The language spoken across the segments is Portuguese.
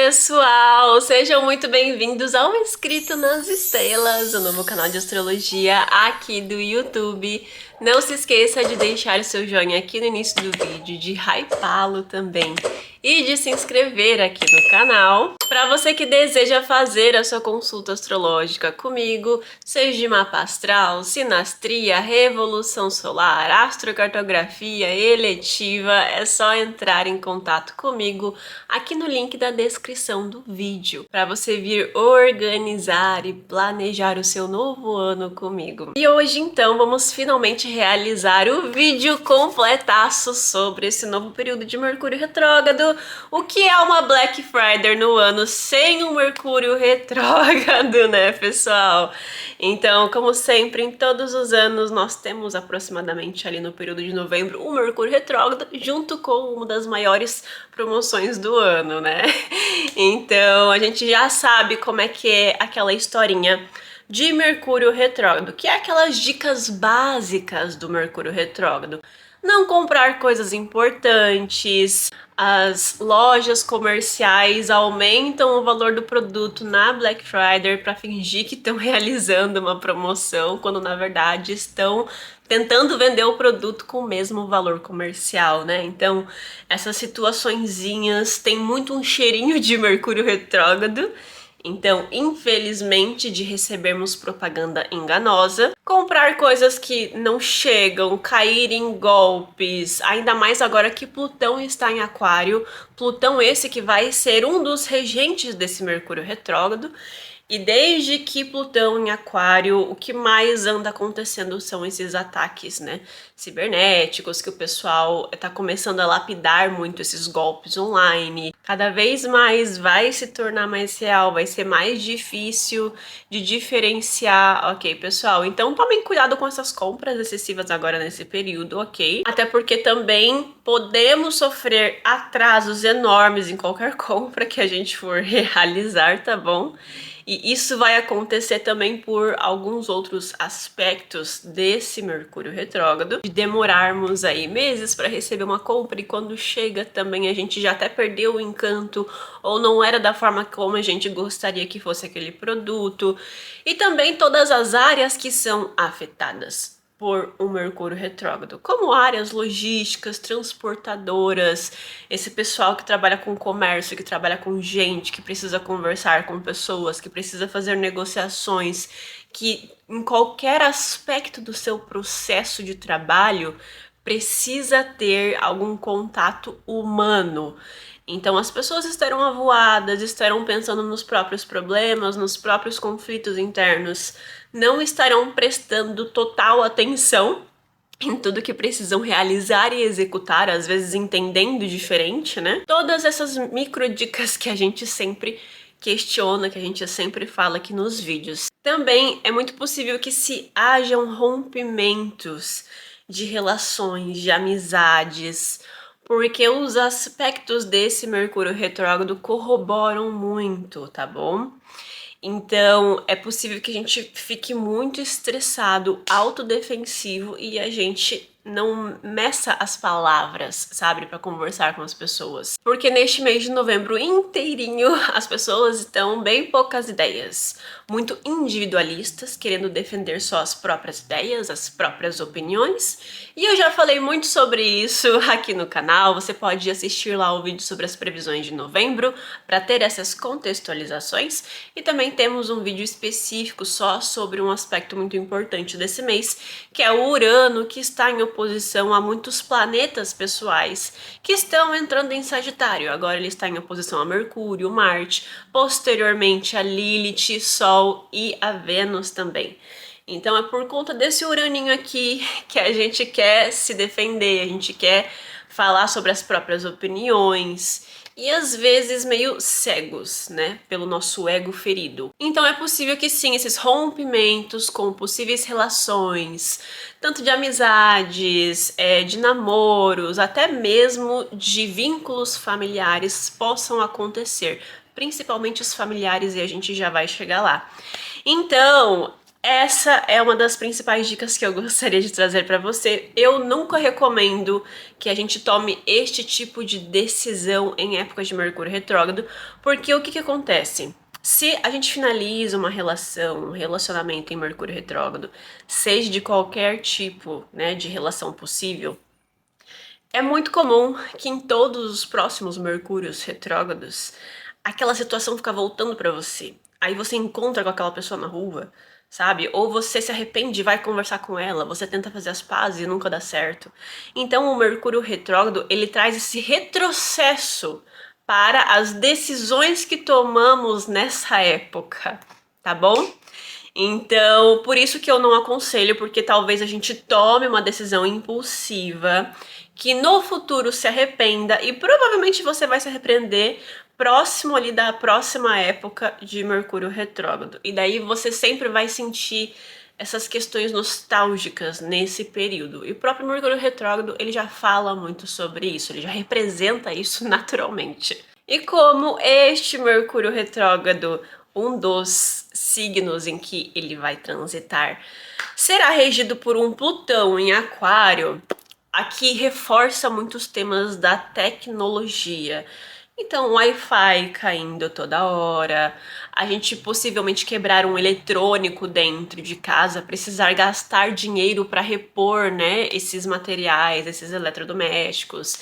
pessoal! Sejam muito bem-vindos ao Escrito nas Estrelas, o novo canal de astrologia aqui do YouTube. Não se esqueça de deixar o seu joinha aqui no início do vídeo, de hypá-lo também e de se inscrever aqui no canal. Para você que deseja fazer a sua consulta astrológica comigo, seja de mapa astral, sinastria, revolução solar, astrocartografia, eletiva, é só entrar em contato comigo aqui no link da descrição do vídeo, para você vir organizar e planejar o seu novo ano comigo. E hoje então vamos finalmente realizar o vídeo completaço sobre esse novo período de Mercúrio retrógrado, o que é uma Black Friday no ano sem o Mercúrio retrógrado, né, pessoal? Então, como sempre, em todos os anos nós temos aproximadamente ali no período de novembro o Mercúrio retrógrado, junto com uma das maiores promoções do ano, né? Então, a gente já sabe como é que é aquela historinha de Mercúrio retrógrado, que é aquelas dicas básicas do Mercúrio retrógrado. Não comprar coisas importantes, as lojas comerciais aumentam o valor do produto na Black Friday para fingir que estão realizando uma promoção, quando na verdade estão tentando vender o produto com o mesmo valor comercial, né? Então, essas situaçõezinhas têm muito um cheirinho de Mercúrio retrógrado. Então, infelizmente, de recebermos propaganda enganosa, comprar coisas que não chegam, cair em golpes, ainda mais agora que Plutão está em Aquário, Plutão esse que vai ser um dos regentes desse Mercúrio retrógrado. E desde que Plutão em Aquário, o que mais anda acontecendo são esses ataques, né, cibernéticos, que o pessoal tá começando a lapidar muito esses golpes online. Cada vez mais vai se tornar mais real, vai ser mais difícil de diferenciar, ok, pessoal? Então tomem cuidado com essas compras excessivas agora nesse período, ok? Até porque também podemos sofrer atrasos enormes em qualquer compra que a gente for realizar, tá bom? E isso vai acontecer também por alguns outros aspectos desse Mercúrio retrógrado, de demorarmos aí meses para receber uma compra e quando chega também a gente já até perdeu o encanto ou não era da forma como a gente gostaria que fosse aquele produto. E também todas as áreas que são afetadas por um Mercúrio retrógrado, como áreas logísticas, transportadoras, esse pessoal que trabalha com comércio, que trabalha com gente, que precisa conversar com pessoas, que precisa fazer negociações, que em qualquer aspecto do seu processo de trabalho precisa ter algum contato humano. Então as pessoas estarão avoadas, estarão pensando nos próprios problemas, nos próprios conflitos internos, não estarão prestando total atenção em tudo que precisam realizar e executar, às vezes entendendo diferente, né? Todas essas micro dicas que a gente sempre questiona, que a gente sempre fala aqui nos vídeos. Também é muito possível que se hajam rompimentos de relações, de amizades, porque os aspectos desse Mercúrio retrógrado corroboram muito, tá bom? Então, é possível que a gente fique muito estressado, autodefensivo e a gente não meça as palavras, sabe, para conversar com as pessoas. Porque neste mês de novembro inteirinho, as pessoas estão bem poucas ideias, muito individualistas, querendo defender só as próprias ideias, as próprias opiniões. E eu já falei muito sobre isso aqui no canal, você pode assistir lá o vídeo sobre as previsões de novembro para ter essas contextualizações. E também temos um vídeo específico só sobre um aspecto muito importante desse mês, que é o Urano, que está em oposição a muitos planetas pessoais que estão entrando em Sagitário. Agora ele está em oposição a Mercúrio, Marte, posteriormente a Lilith, Sol e a Vênus também. Então é por conta desse Uraninho aqui que a gente quer se defender, a gente quer falar sobre as próprias opiniões e às vezes meio cegos, né, pelo nosso ego ferido. Então é possível que sim, esses rompimentos com possíveis relações, tanto de amizades, de namoros, até mesmo de vínculos familiares possam acontecer, principalmente os familiares, e a gente já vai chegar lá. Então, essa é uma das principais dicas que eu gostaria de trazer para você. Eu nunca recomendo que a gente tome este tipo de decisão em época de Mercúrio retrógrado, porque o que que acontece? Se a gente finaliza uma relação, um relacionamento em Mercúrio retrógrado, seja de qualquer tipo, né, de relação possível, é muito comum que em todos os próximos Mercúrios retrógrados, aquela situação fica voltando pra você. Aí você encontra com aquela pessoa na rua, sabe? Ou você se arrepende e vai conversar com ela, você tenta fazer as pazes e nunca dá certo. Então o Mercúrio retrógrado, ele traz esse retrocesso para as decisões que tomamos nessa época, tá bom? Então, por isso que eu não aconselho, porque talvez a gente tome uma decisão impulsiva que no futuro se arrependa e provavelmente você vai se arrepender próximo ali da próxima época de Mercúrio retrógrado. E daí você sempre vai sentir essas questões nostálgicas nesse período. E o próprio Mercúrio retrógrado, ele já fala muito sobre isso, ele já representa isso naturalmente. E como este Mercúrio retrógrado, um dos signos em que ele vai transitar, será regido por um Plutão em Aquário, aqui reforça muitos temas da tecnologia. Então, Wi-Fi caindo toda hora, a gente possivelmente quebrar um eletrônico dentro de casa, precisar gastar dinheiro para repor, né, esses materiais, esses eletrodomésticos.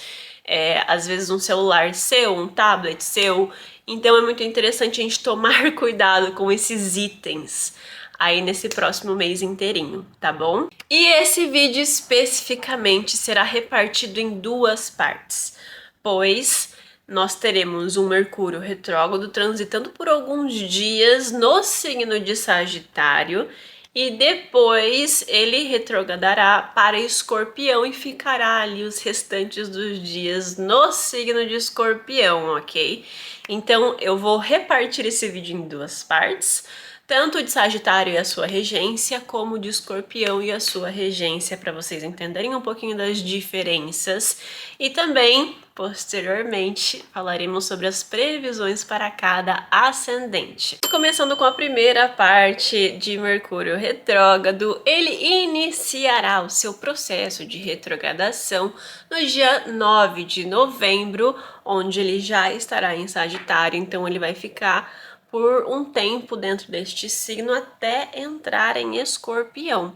Às vezes um celular seu, um tablet seu. Então é muito interessante a gente tomar cuidado com esses itens aí nesse próximo mês inteirinho, tá bom? E esse vídeo especificamente será repartido em duas partes, pois nós teremos um Mercúrio retrógrado transitando por alguns dias no signo de Sagitário e depois ele retrogradará para Escorpião e ficará ali os restantes dos dias no signo de Escorpião, ok? Então eu vou repartir esse vídeo em duas partes, tanto de Sagitário e a sua regência, como de Escorpião e a sua regência, para vocês entenderem um pouquinho das diferenças. E também, posteriormente, falaremos sobre as previsões para cada ascendente. Começando com a primeira parte de Mercúrio retrógrado, ele iniciará o seu processo de retrogradação no dia 9 de novembro, onde ele já estará em Sagitário, então ele vai ficar por um tempo dentro deste signo até entrar em Escorpião.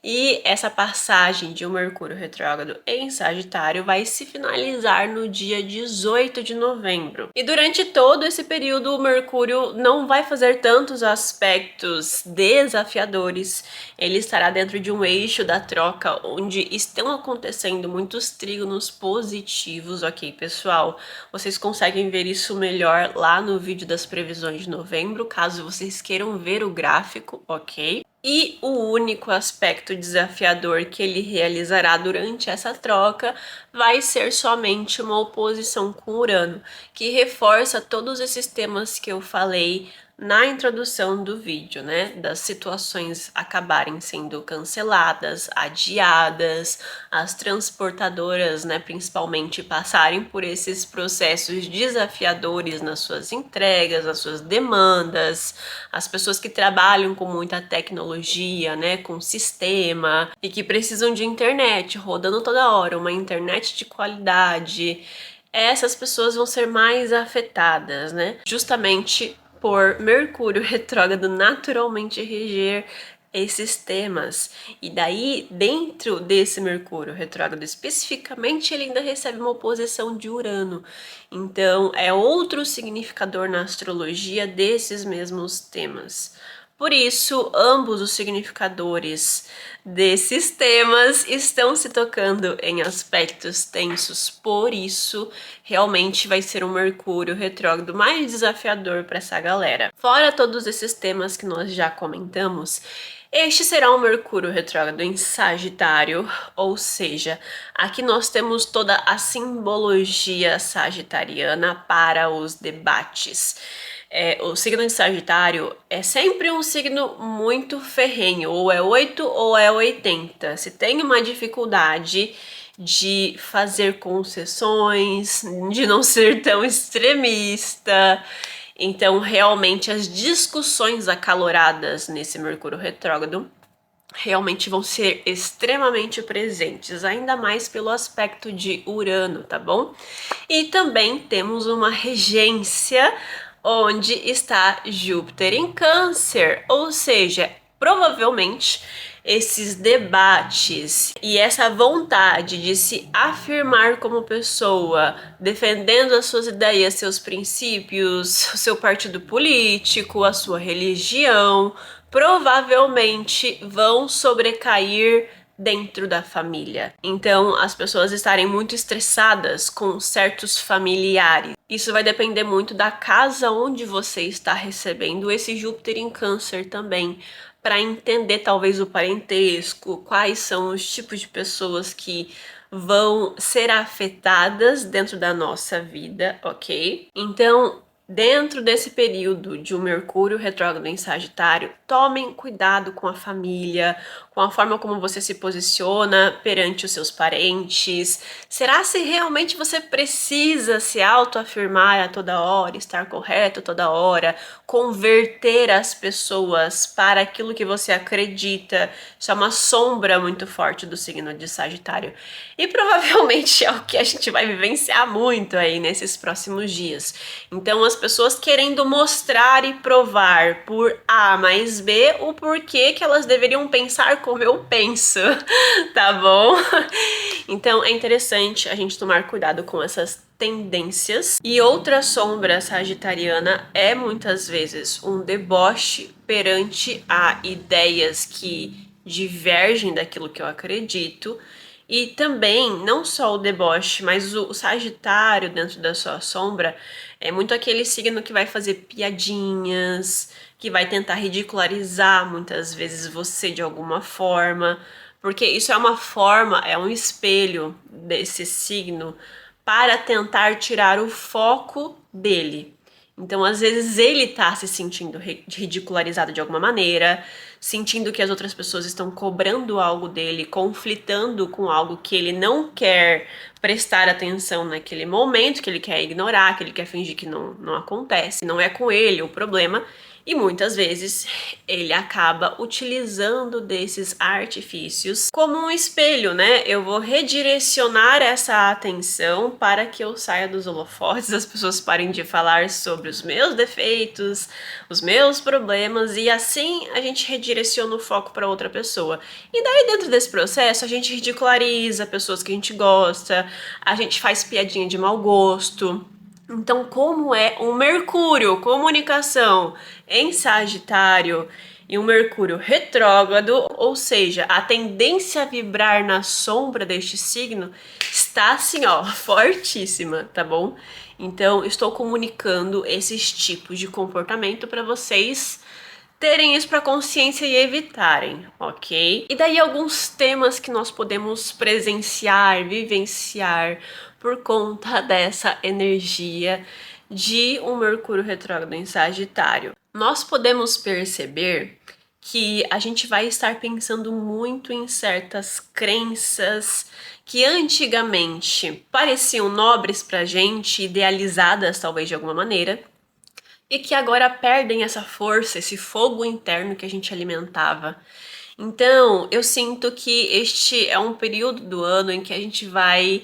E essa passagem de um Mercúrio retrógrado em Sagitário vai se finalizar no dia 18 de novembro. E durante todo esse período, o Mercúrio não vai fazer tantos aspectos desafiadores. Ele estará dentro de um eixo da troca, onde estão acontecendo muitos trígonos positivos, ok, pessoal? Vocês conseguem ver isso melhor lá no vídeo das previsões de novembro, caso vocês queiram ver o gráfico, ok? E o único aspecto desafiador que ele realizará durante essa troca vai ser somente uma oposição com Urano, que reforça todos esses temas que eu falei na introdução do vídeo, né? Das situações acabarem sendo canceladas, adiadas, as transportadoras, né, principalmente passarem por esses processos desafiadores nas suas entregas, nas suas demandas, as pessoas que trabalham com muita tecnologia, né, com sistema e que precisam de internet rodando toda hora, uma internet de qualidade. Essas pessoas vão ser mais afetadas, né? Justamente por Mercúrio retrógrado naturalmente reger esses temas. E daí, dentro desse Mercúrio retrógrado especificamente, ele ainda recebe uma oposição de Urano. Então, é outro significador na astrologia desses mesmos temas. Por isso, ambos os significadores desses temas estão se tocando em aspectos tensos. Por isso, realmente vai ser um Mercúrio retrógrado mais desafiador para essa galera. Fora todos esses temas que nós já comentamos, este será um Mercúrio retrógrado em Sagitário, ou seja, aqui nós temos toda a simbologia sagitariana para os debates. O signo de Sagitário é sempre um signo muito ferrenho, ou é 8 ou é 80. Se tem uma dificuldade de fazer concessões, de não ser tão extremista. Então, realmente, as discussões acaloradas nesse Mercúrio retrógrado realmente vão ser extremamente presentes, ainda mais pelo aspecto de Urano, tá bom? E também temos uma regência onde está Júpiter em Câncer, ou seja, provavelmente esses debates e essa vontade de se afirmar como pessoa, defendendo as suas ideias, seus princípios, o seu partido político, a sua religião, provavelmente vão sobrecair dentro da família. Então, as pessoas estarem muito estressadas com certos familiares. Isso vai depender muito da casa onde você está recebendo esse Júpiter em Câncer também, para entender talvez o parentesco, quais são os tipos de pessoas que vão ser afetadas dentro da nossa vida, ok? Então, dentro desse período de um Mercúrio retrógrado em Sagitário, tomem cuidado com a família, com a forma como você se posiciona perante os seus parentes. Será se realmente você precisa se autoafirmar a toda hora, estar correto toda hora, converter as pessoas para aquilo que você acredita? Isso é uma sombra muito forte do signo de Sagitário. E provavelmente é o que a gente vai vivenciar muito aí nesses próximos dias. Então, as pessoas querendo mostrar e provar por A mais B o porquê que elas deveriam pensar como eu penso, tá bom? Então, é interessante a gente tomar cuidado com essas tendências. E outra sombra sagitariana é muitas vezes um deboche perante a ideias que divergem daquilo que eu acredito. E também, não só o deboche, mas o Sagitário dentro da sua sombra é muito aquele signo que vai fazer piadinhas, que vai tentar ridicularizar muitas vezes você de alguma forma, porque isso é uma forma, é um espelho desse signo para tentar tirar o foco dele. Então, às vezes, ele tá se sentindo ridicularizado de alguma maneira, sentindo que as outras pessoas estão cobrando algo dele, conflitando com algo que ele não quer prestar atenção naquele momento, que ele quer ignorar, que ele quer fingir que não acontece, não é com ele o problema. E muitas vezes ele acaba utilizando desses artifícios como um espelho, né? Eu vou redirecionar essa atenção para que eu saia dos holofotes, as pessoas parem de falar sobre os meus defeitos, os meus problemas, e assim a gente redireciona o foco para outra pessoa. E daí, dentro desse processo, a gente ridiculariza pessoas que a gente gosta, a gente faz piadinha de mau gosto. Então, como é um Mercúrio, comunicação em Sagitário e um Mercúrio retrógrado, ou seja, a tendência a vibrar na sombra deste signo está assim, ó, fortíssima, tá bom? Então, estou comunicando esses tipos de comportamento para vocês terem isso para consciência e evitarem, ok? E daí alguns temas que nós podemos presenciar, vivenciar por conta dessa energia de um Mercúrio retrógrado em Sagitário. Nós podemos perceber que a gente vai estar pensando muito em certas crenças que antigamente pareciam nobres pra gente, idealizadas talvez de alguma maneira, e que agora perdem essa força, esse fogo interno que a gente alimentava. Então, eu sinto que este é um período do ano em que a gente vai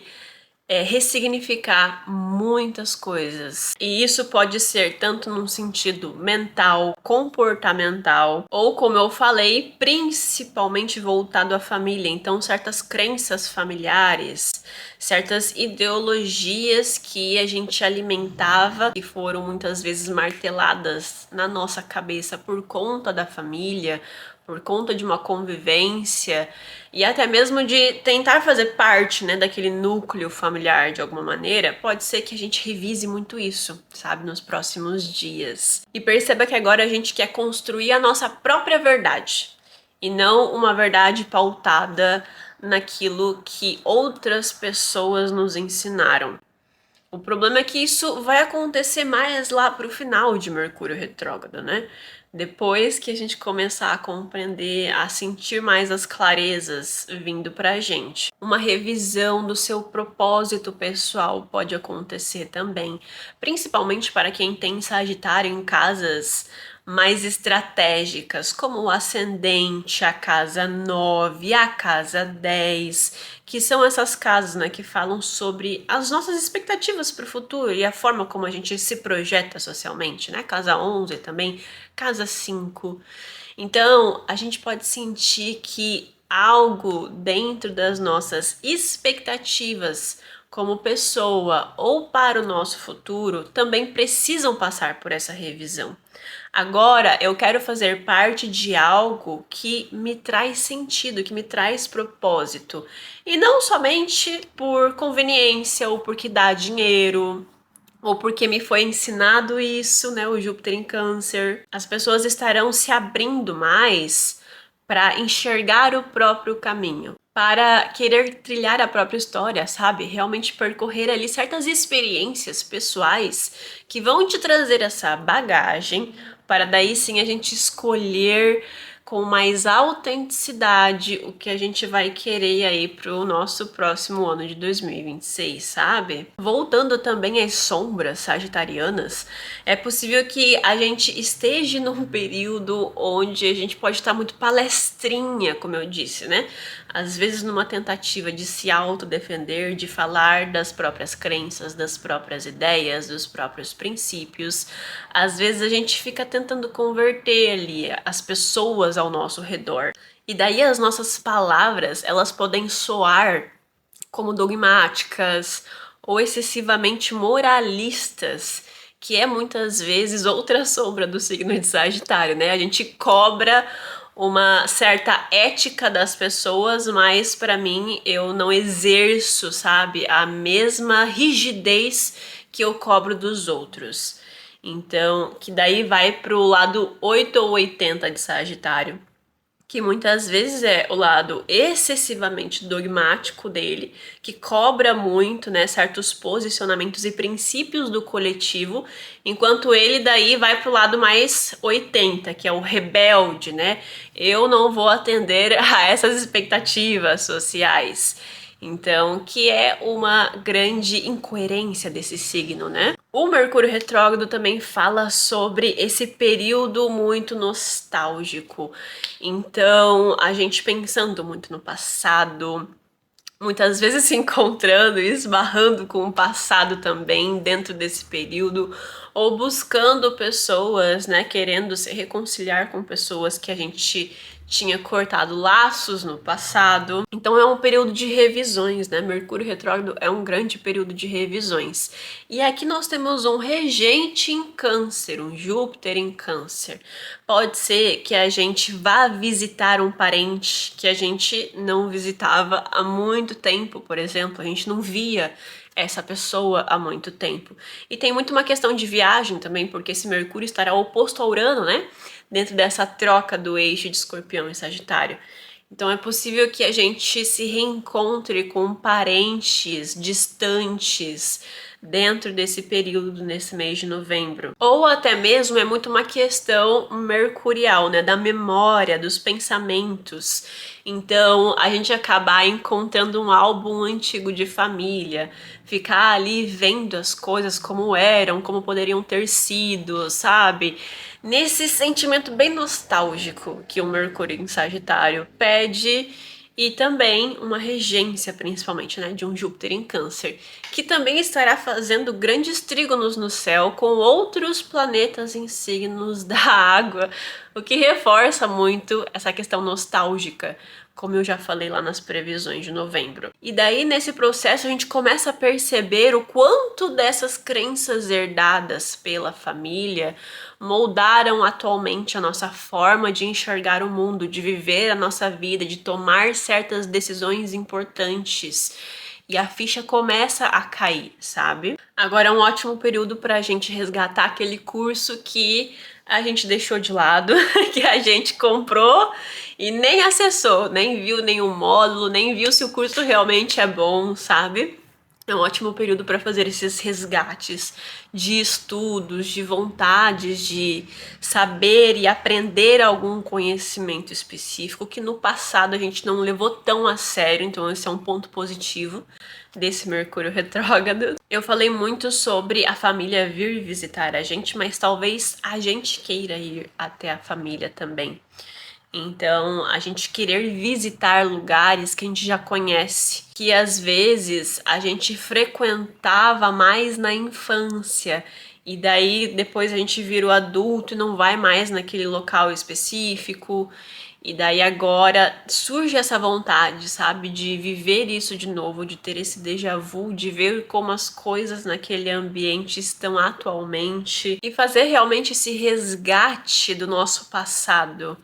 ressignificar muitas coisas. E isso pode ser tanto num sentido mental, comportamental, ou como eu falei, principalmente voltado à família. Então, certas crenças familiares, certas ideologias que a gente alimentava e foram muitas vezes marteladas na nossa cabeça por conta da família, por conta de uma convivência e até mesmo de tentar fazer parte, né, daquele núcleo familiar de alguma maneira, pode ser que a gente revise muito isso, sabe, nos próximos dias. E perceba que agora a gente quer construir a nossa própria verdade e não uma verdade pautada naquilo que outras pessoas nos ensinaram. O problema é que isso vai acontecer mais lá pro final de Mercúrio retrógrado, né? Depois que a gente começar a compreender, a sentir mais as clarezas vindo pra gente. Uma revisão do seu propósito pessoal pode acontecer também, principalmente para quem tem Sagitário em casas mais estratégicas, como o ascendente, a casa 9, a casa 10, que são essas casas, né, que falam sobre as nossas expectativas para o futuro e a forma como a gente se projeta socialmente, né? Casa 11 também, casa 5. Então, a gente pode sentir que algo dentro das nossas expectativas como pessoa ou para o nosso futuro também precisam passar por essa revisão. Agora eu quero fazer parte de algo que me traz sentido, que me traz propósito. E não somente por conveniência ou porque dá dinheiro, ou porque me foi ensinado isso, né? O Júpiter em Câncer. As pessoas estarão se abrindo mais para enxergar o próprio caminho, para querer trilhar a própria história, sabe? Realmente percorrer ali certas experiências pessoais que vão te trazer essa bagagem para daí sim a gente escolher com mais autenticidade o que a gente vai querer aí pro nosso próximo ano de 2026, sabe? Voltando também às sombras sagitarianas, é possível que a gente esteja num período onde a gente pode estar muito palestrinha, como eu disse, né? Às vezes numa tentativa de se autodefender, de falar das próprias crenças, das próprias ideias, dos próprios princípios. Às vezes a gente fica tentando converter ali as pessoas ao nosso redor. E daí as nossas palavras, elas podem soar como dogmáticas ou excessivamente moralistas, que é muitas vezes outra sombra do signo de Sagitário, né? A gente cobra uma certa ética das pessoas, mas para mim eu não exerço, sabe, a mesma rigidez que eu cobro dos outros. Então, que daí vai pro lado 8 ou 80 de Sagitário, que muitas vezes é o lado excessivamente dogmático dele, que cobra muito, né, certos posicionamentos e princípios do coletivo, enquanto ele daí vai pro lado mais 80, que é o rebelde, né? Eu não vou atender a essas expectativas sociais. Então, que é uma grande incoerência desse signo, né? O Mercúrio retrógrado também fala sobre esse período muito nostálgico. Então, a gente pensando muito no passado, muitas vezes se encontrando e esbarrando com o passado também dentro desse período, ou buscando pessoas, né, querendo se reconciliar com pessoas que a gente tinha cortado laços no passado. Então é um período de revisões, né? Mercúrio retrógrado é um grande período de revisões. E aqui nós temos um regente em Câncer, um Júpiter em Câncer. Pode ser que a gente vá visitar um parente que a gente não visitava há muito tempo, por exemplo, a gente não via essa pessoa há muito tempo. E tem muito uma questão de viagem também, porque esse Mercúrio estará oposto a Urano, né? Dentro dessa troca do eixo de Escorpião e Sagitário. Então é possível que a gente se reencontre com parentes distantes dentro desse período, nesse mês de novembro. Ou até mesmo é muito uma questão mercurial, né, da memória, dos pensamentos. Então a gente acabar encontrando um álbum antigo de família, ficar ali vendo as coisas como eram, como poderiam ter sido, sabe? Nesse sentimento bem nostálgico que o Mercúrio em Sagitário pede, e também uma regência, principalmente, né, de um Júpiter em Câncer, que também estará fazendo grandes trígonos no céu com outros planetas em signos da água, o que reforça muito essa questão nostálgica, como eu já falei lá nas previsões de novembro. E daí, nesse processo, a gente começa a perceber o quanto dessas crenças herdadas pela família moldaram atualmente a nossa forma de enxergar o mundo, de viver a nossa vida, de tomar certas decisões importantes. E a ficha começa a cair, sabe? Agora é um ótimo período para a gente resgatar aquele curso que a gente deixou de lado, que a gente comprou e nem acessou, nem viu nenhum módulo, nem viu se o curso realmente é bom, sabe? É um ótimo período para fazer esses resgates de estudos, de vontades de saber e aprender algum conhecimento específico que no passado a gente não levou tão a sério, então esse é um ponto positivo desse Mercúrio retrógrado. Eu falei muito sobre a família vir visitar a gente, mas talvez a gente queira ir até a família também. Então, a gente querer visitar lugares que a gente já conhece, que às vezes a gente frequentava mais na infância, e daí depois a gente vira o adulto e não vai mais naquele local específico, e daí agora surge essa vontade, sabe, de viver isso de novo, de ter esse déjà vu, de ver como as coisas naquele ambiente estão atualmente, e fazer realmente esse resgate do nosso passado.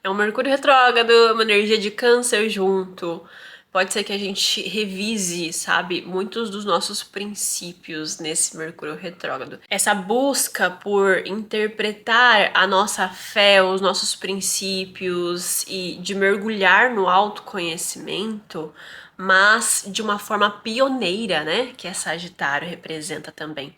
É um Mercúrio retrógrado, uma energia de Câncer junto. Pode ser que a gente revise, sabe, muitos dos nossos princípios nesse Mercúrio retrógrado. Essa busca por interpretar a nossa fé, os nossos princípios e de mergulhar no autoconhecimento, mas de uma forma pioneira, né? Que é Sagitário representa também.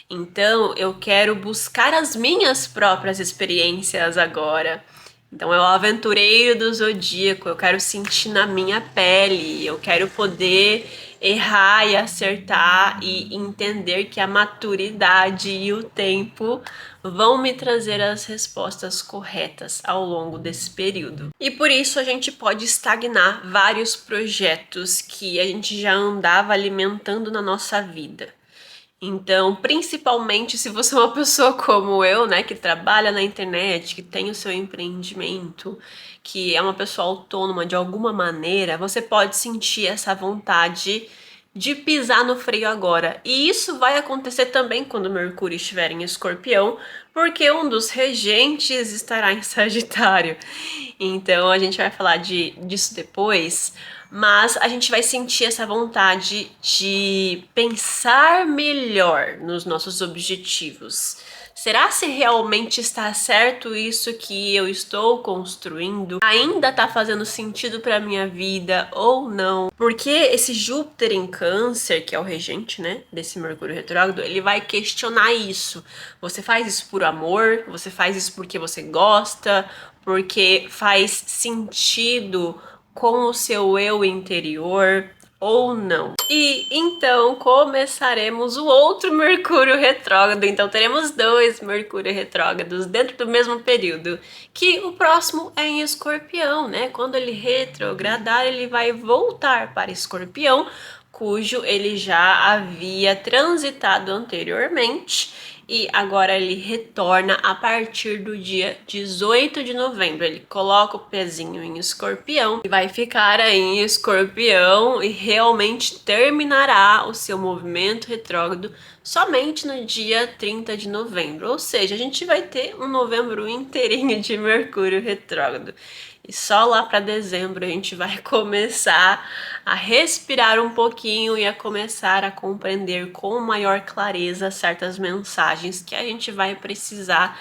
Então, eu quero buscar as minhas próprias experiências agora. Então é o aventureiro do zodíaco, eu quero sentir na minha pele, eu quero poder errar e acertar e entender que a maturidade e o tempo vão me trazer as respostas corretas ao longo desse período. E por isso a gente pode estagnar vários projetos que a gente já andava alimentando na nossa vida. Então, principalmente se você é uma pessoa como eu, né, que trabalha na internet, que tem o seu empreendimento, que é uma pessoa autônoma de alguma maneira, você pode sentir essa vontade de pisar no freio agora. E isso vai acontecer também quando Mercúrio estiver em Escorpião, porque um dos regentes estará em Sagitário. Então, a gente vai falar disso depois. Mas a gente vai sentir essa vontade de pensar melhor nos nossos objetivos. Será se realmente está certo isso que eu estou construindo? Ainda está fazendo sentido para minha vida ou não? Porque esse Júpiter em Câncer, que é o regente, né, desse Mercúrio retrógrado, ele vai questionar isso. Você faz isso por amor? Você faz isso porque você gosta? Porque faz sentido com o seu eu interior ou não. E então começaremos o outro Mercúrio retrógrado. Então teremos dois Mercúrio retrógrados dentro do mesmo período, que o próximo é em Escorpião, né? Quando ele retrogradar, ele vai voltar para Escorpião, cujo ele já havia transitado anteriormente. E agora ele retorna a partir do dia 18 de novembro. Ele coloca o pezinho em Escorpião e vai ficar aí em Escorpião e realmente terminará o seu movimento retrógrado somente no dia 30 de novembro. Ou seja, a gente vai ter um novembro inteirinho de Mercúrio retrógrado. E só lá para dezembro a gente vai começar a respirar um pouquinho e a começar a compreender com maior clareza certas mensagens que a gente vai precisar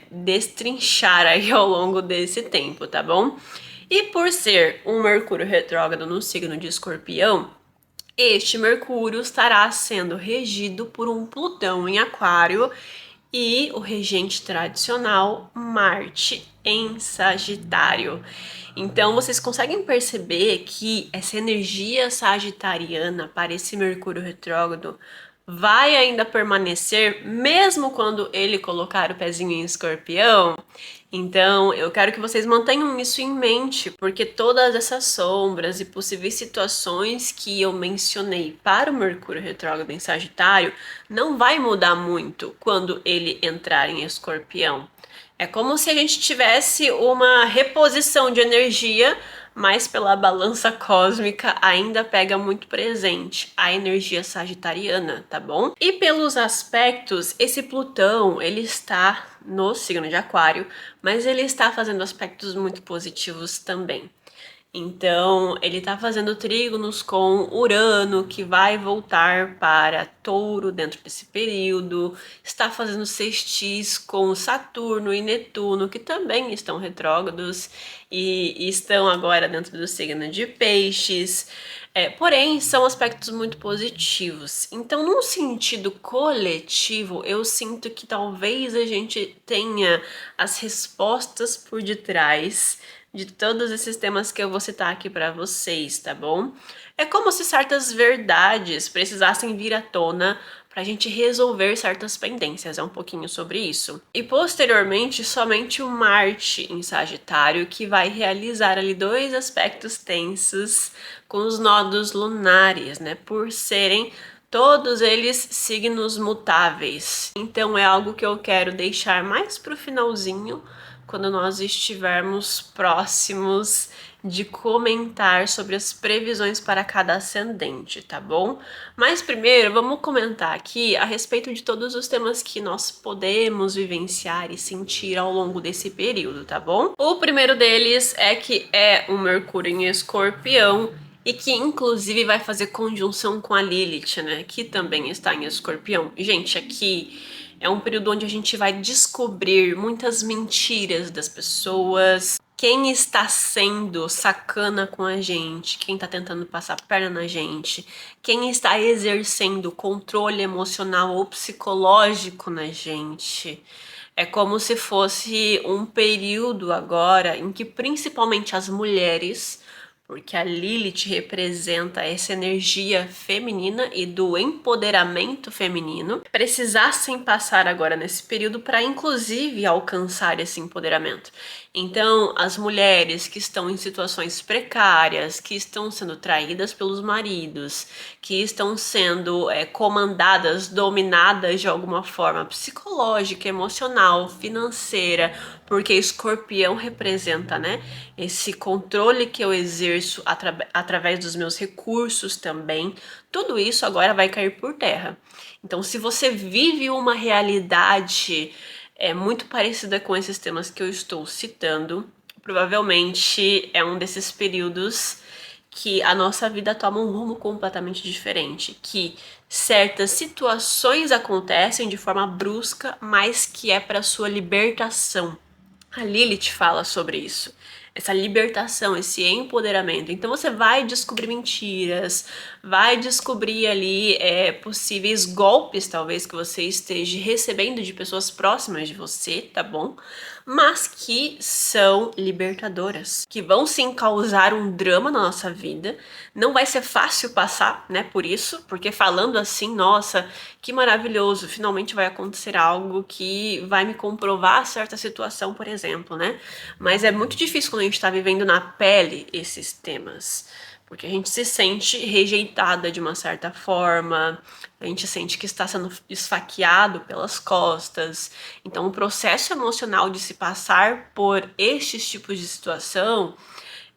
destrinchar aí ao longo desse tempo, tá bom? E por ser um Mercúrio retrógrado no signo de Escorpião, este Mercúrio estará sendo regido por um Plutão em Aquário e o regente tradicional, Marte, em Sagitário. Então, vocês conseguem perceber que essa energia sagitariana para esse Mercúrio retrógrado vai ainda permanecer mesmo quando ele colocar o pezinho em Escorpião? Então, eu quero que vocês mantenham isso em mente, porque todas essas sombras e possíveis situações que eu mencionei para o Mercúrio retrógrado em Sagitário não vai mudar muito quando ele entrar em Escorpião. É como se a gente tivesse uma reposição de energia, mas pela balança cósmica ainda pega muito presente a energia sagitariana, tá bom? E pelos aspectos, esse Plutão, ele está no signo de Aquário, mas ele está fazendo aspectos muito positivos também. Então, ele tá fazendo trígonos com Urano, que vai voltar para Touro dentro desse período. Está fazendo sextis com Saturno e Netuno, que também estão retrógrados e estão agora dentro do signo de Peixes. Porém, são aspectos muito positivos. Então, num sentido coletivo, eu sinto que talvez a gente tenha as respostas por detrás de todos esses temas que eu vou citar aqui para vocês, tá bom? É como se certas verdades precisassem vir à tona para a gente resolver certas pendências, é um pouquinho sobre isso. E posteriormente, somente o Marte em Sagitário que vai realizar ali dois aspectos tensos com os nodos lunares, né? Por serem todos eles signos mutáveis. Então é algo que eu quero deixar mais pro finalzinho, quando nós estivermos próximos de comentar sobre as previsões para cada ascendente, tá bom? Mas primeiro vamos comentar aqui a respeito de todos os temas que nós podemos vivenciar e sentir ao longo desse período, tá bom? O primeiro deles é que é o Mercúrio em Escorpião e que inclusive vai fazer conjunção com a Lilith, né? Que também está em Escorpião. Gente, aqui é um período onde a gente vai descobrir muitas mentiras das pessoas, quem está sendo sacana com a gente, quem está tentando passar perna na gente, quem está exercendo controle emocional ou psicológico na gente. É como se fosse um período agora em que principalmente as mulheres, porque a Lilith representa essa energia feminina e do empoderamento feminino, precisassem passar agora nesse período para inclusive alcançar esse empoderamento. Então, as mulheres que estão em situações precárias, que estão sendo traídas pelos maridos, que estão sendo comandadas, dominadas de alguma forma psicológica, emocional, financeira, porque Escorpião representa, né, esse controle que eu exerço através dos meus recursos também. Tudo isso agora vai cair por terra. Então, se você vive uma realidade muito parecida com esses temas que eu estou citando, provavelmente é um desses períodos que a nossa vida toma um rumo completamente diferente, que certas situações acontecem de forma brusca, mas que é para sua libertação. A Lilith fala sobre isso, essa libertação, esse empoderamento. Então você vai descobrir mentiras, vai descobrir ali possíveis golpes, talvez, que você esteja recebendo de pessoas próximas de você, tá bom? Mas que são libertadoras, que vão sim causar um drama na nossa vida. Não vai ser fácil passar, né, por isso, porque falando assim, nossa, que maravilhoso, finalmente vai acontecer algo que vai me comprovar certa situação, por exemplo, né? Mas é muito difícil quando a gente tá vivendo na pele esses temas, porque a gente se sente rejeitada de uma certa forma, a gente sente que está sendo esfaqueado pelas costas. Então, o processo emocional de se passar por estes tipos de situação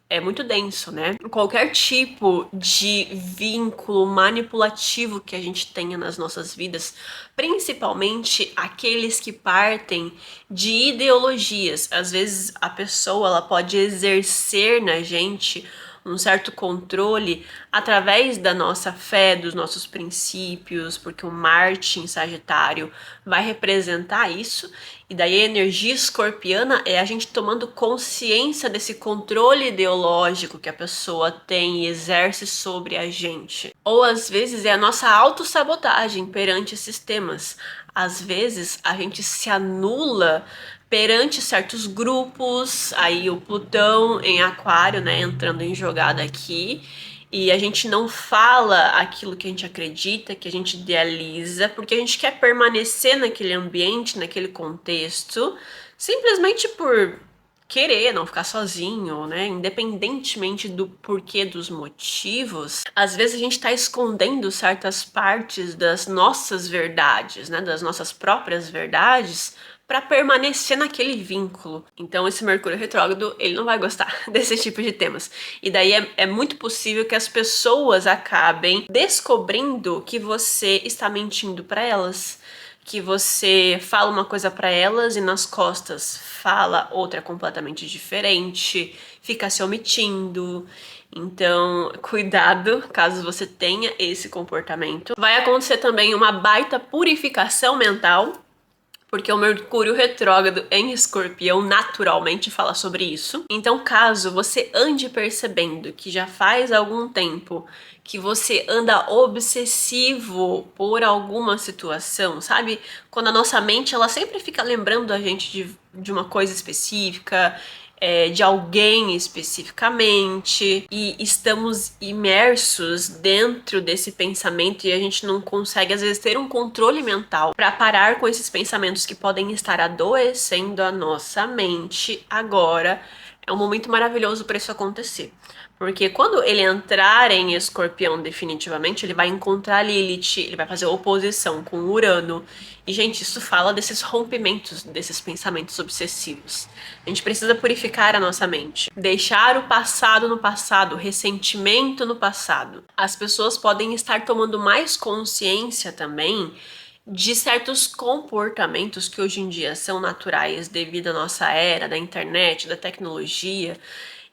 é muito denso, né? Qualquer tipo de vínculo manipulativo que a gente tenha nas nossas vidas, principalmente aqueles que partem de ideologias. Às vezes a pessoa ela pode exercer na gente um certo controle através da nossa fé, dos nossos princípios, porque o Marte em Sagitário vai representar isso, e daí a energia escorpiana é a gente tomando consciência desse controle ideológico que a pessoa tem e exerce sobre a gente. Ou às vezes é a nossa autossabotagem perante esses temas. Às vezes a gente se anula perante certos grupos, aí o Plutão em Aquário, né, entrando em jogada aqui, e a gente não fala aquilo que a gente acredita, que a gente idealiza, porque a gente quer permanecer naquele ambiente, naquele contexto, simplesmente por querer não ficar sozinho, né? Independentemente do porquê, dos motivos, às vezes a gente tá escondendo certas partes das nossas verdades, né? Das nossas próprias verdades, para permanecer naquele vínculo. Então esse Mercúrio retrógrado, ele não vai gostar desse tipo de temas. E daí é muito possível que as pessoas acabem descobrindo que você está mentindo para elas, que você fala uma coisa pra elas e nas costas fala outra completamente diferente, fica se omitindo. Então, cuidado caso você tenha esse comportamento. Vai acontecer também uma baita purificação mental, porque o Mercúrio retrógrado em Escorpião naturalmente fala sobre isso. Então, caso você ande percebendo que já faz algum tempo que você anda obsessivo por alguma situação, sabe? Quando a nossa mente ela sempre fica lembrando a gente de uma coisa específica, de alguém especificamente, e estamos imersos dentro desse pensamento e a gente não consegue às vezes ter um controle mental para parar com esses pensamentos que podem estar adoecendo a nossa mente. Agora é um momento maravilhoso para isso acontecer. Porque quando ele entrar em Escorpião definitivamente, ele vai encontrar Lilith, ele vai fazer oposição com Urano. E, gente, isso fala desses rompimentos, desses pensamentos obsessivos. A gente precisa purificar a nossa mente. Deixar o passado no passado, o ressentimento no passado. As pessoas podem estar tomando mais consciência também de certos comportamentos que hoje em dia são naturais devido à nossa era da internet, da tecnologia,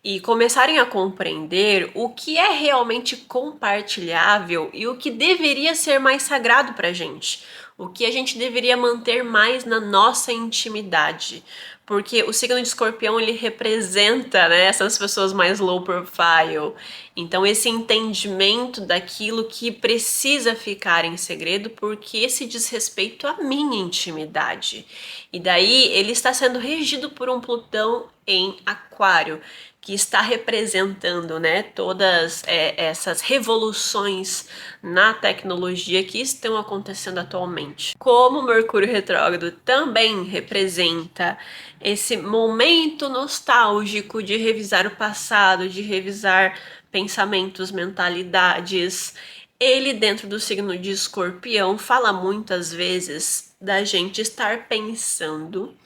e começarem a compreender o que é realmente compartilhável e o que deveria ser mais sagrado pra gente, o que a gente deveria manter mais na nossa intimidade. Porque o signo de Escorpião, ele representa, né, essas pessoas mais low profile. Então, esse entendimento daquilo que precisa ficar em segredo, porque esse diz respeito à minha intimidade. E daí, ele está sendo regido por um Plutão em Aquário, que está representando, né, todas essas revoluções na tecnologia que estão acontecendo atualmente. Como Mercúrio retrógrado também representa esse momento nostálgico de revisar o passado, de revisar pensamentos, mentalidades. Ele, dentro do signo de Escorpião, fala muitas vezes da gente estar pensando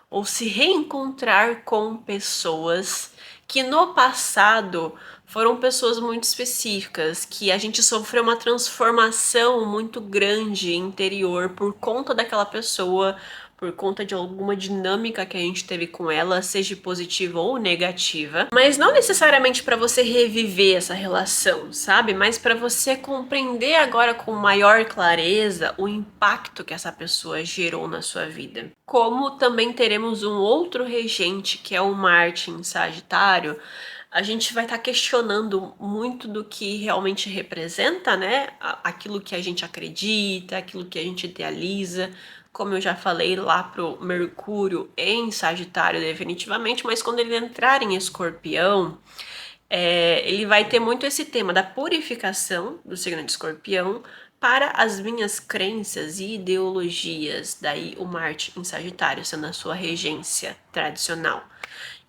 ou se reencontrar com pessoas que no passado foram pessoas muito específicas, que a gente sofreu uma transformação muito grande interior por conta daquela pessoa, por conta de alguma dinâmica que a gente teve com ela, seja positiva ou negativa, mas não necessariamente para você reviver essa relação, sabe? Mas para você compreender agora com maior clareza o impacto que essa pessoa gerou na sua vida. Como também teremos um outro regente, que é o Marte em Sagitário, a gente vai estar questionando muito do que realmente representa, né? Aquilo que a gente acredita, aquilo que a gente idealiza. Como eu já falei lá pro Mercúrio em Sagitário definitivamente, mas quando ele entrar em Escorpião, ele vai ter muito esse tema da purificação do signo de Escorpião para as minhas crenças e ideologias. Daí o Marte em Sagitário sendo a sua regência tradicional.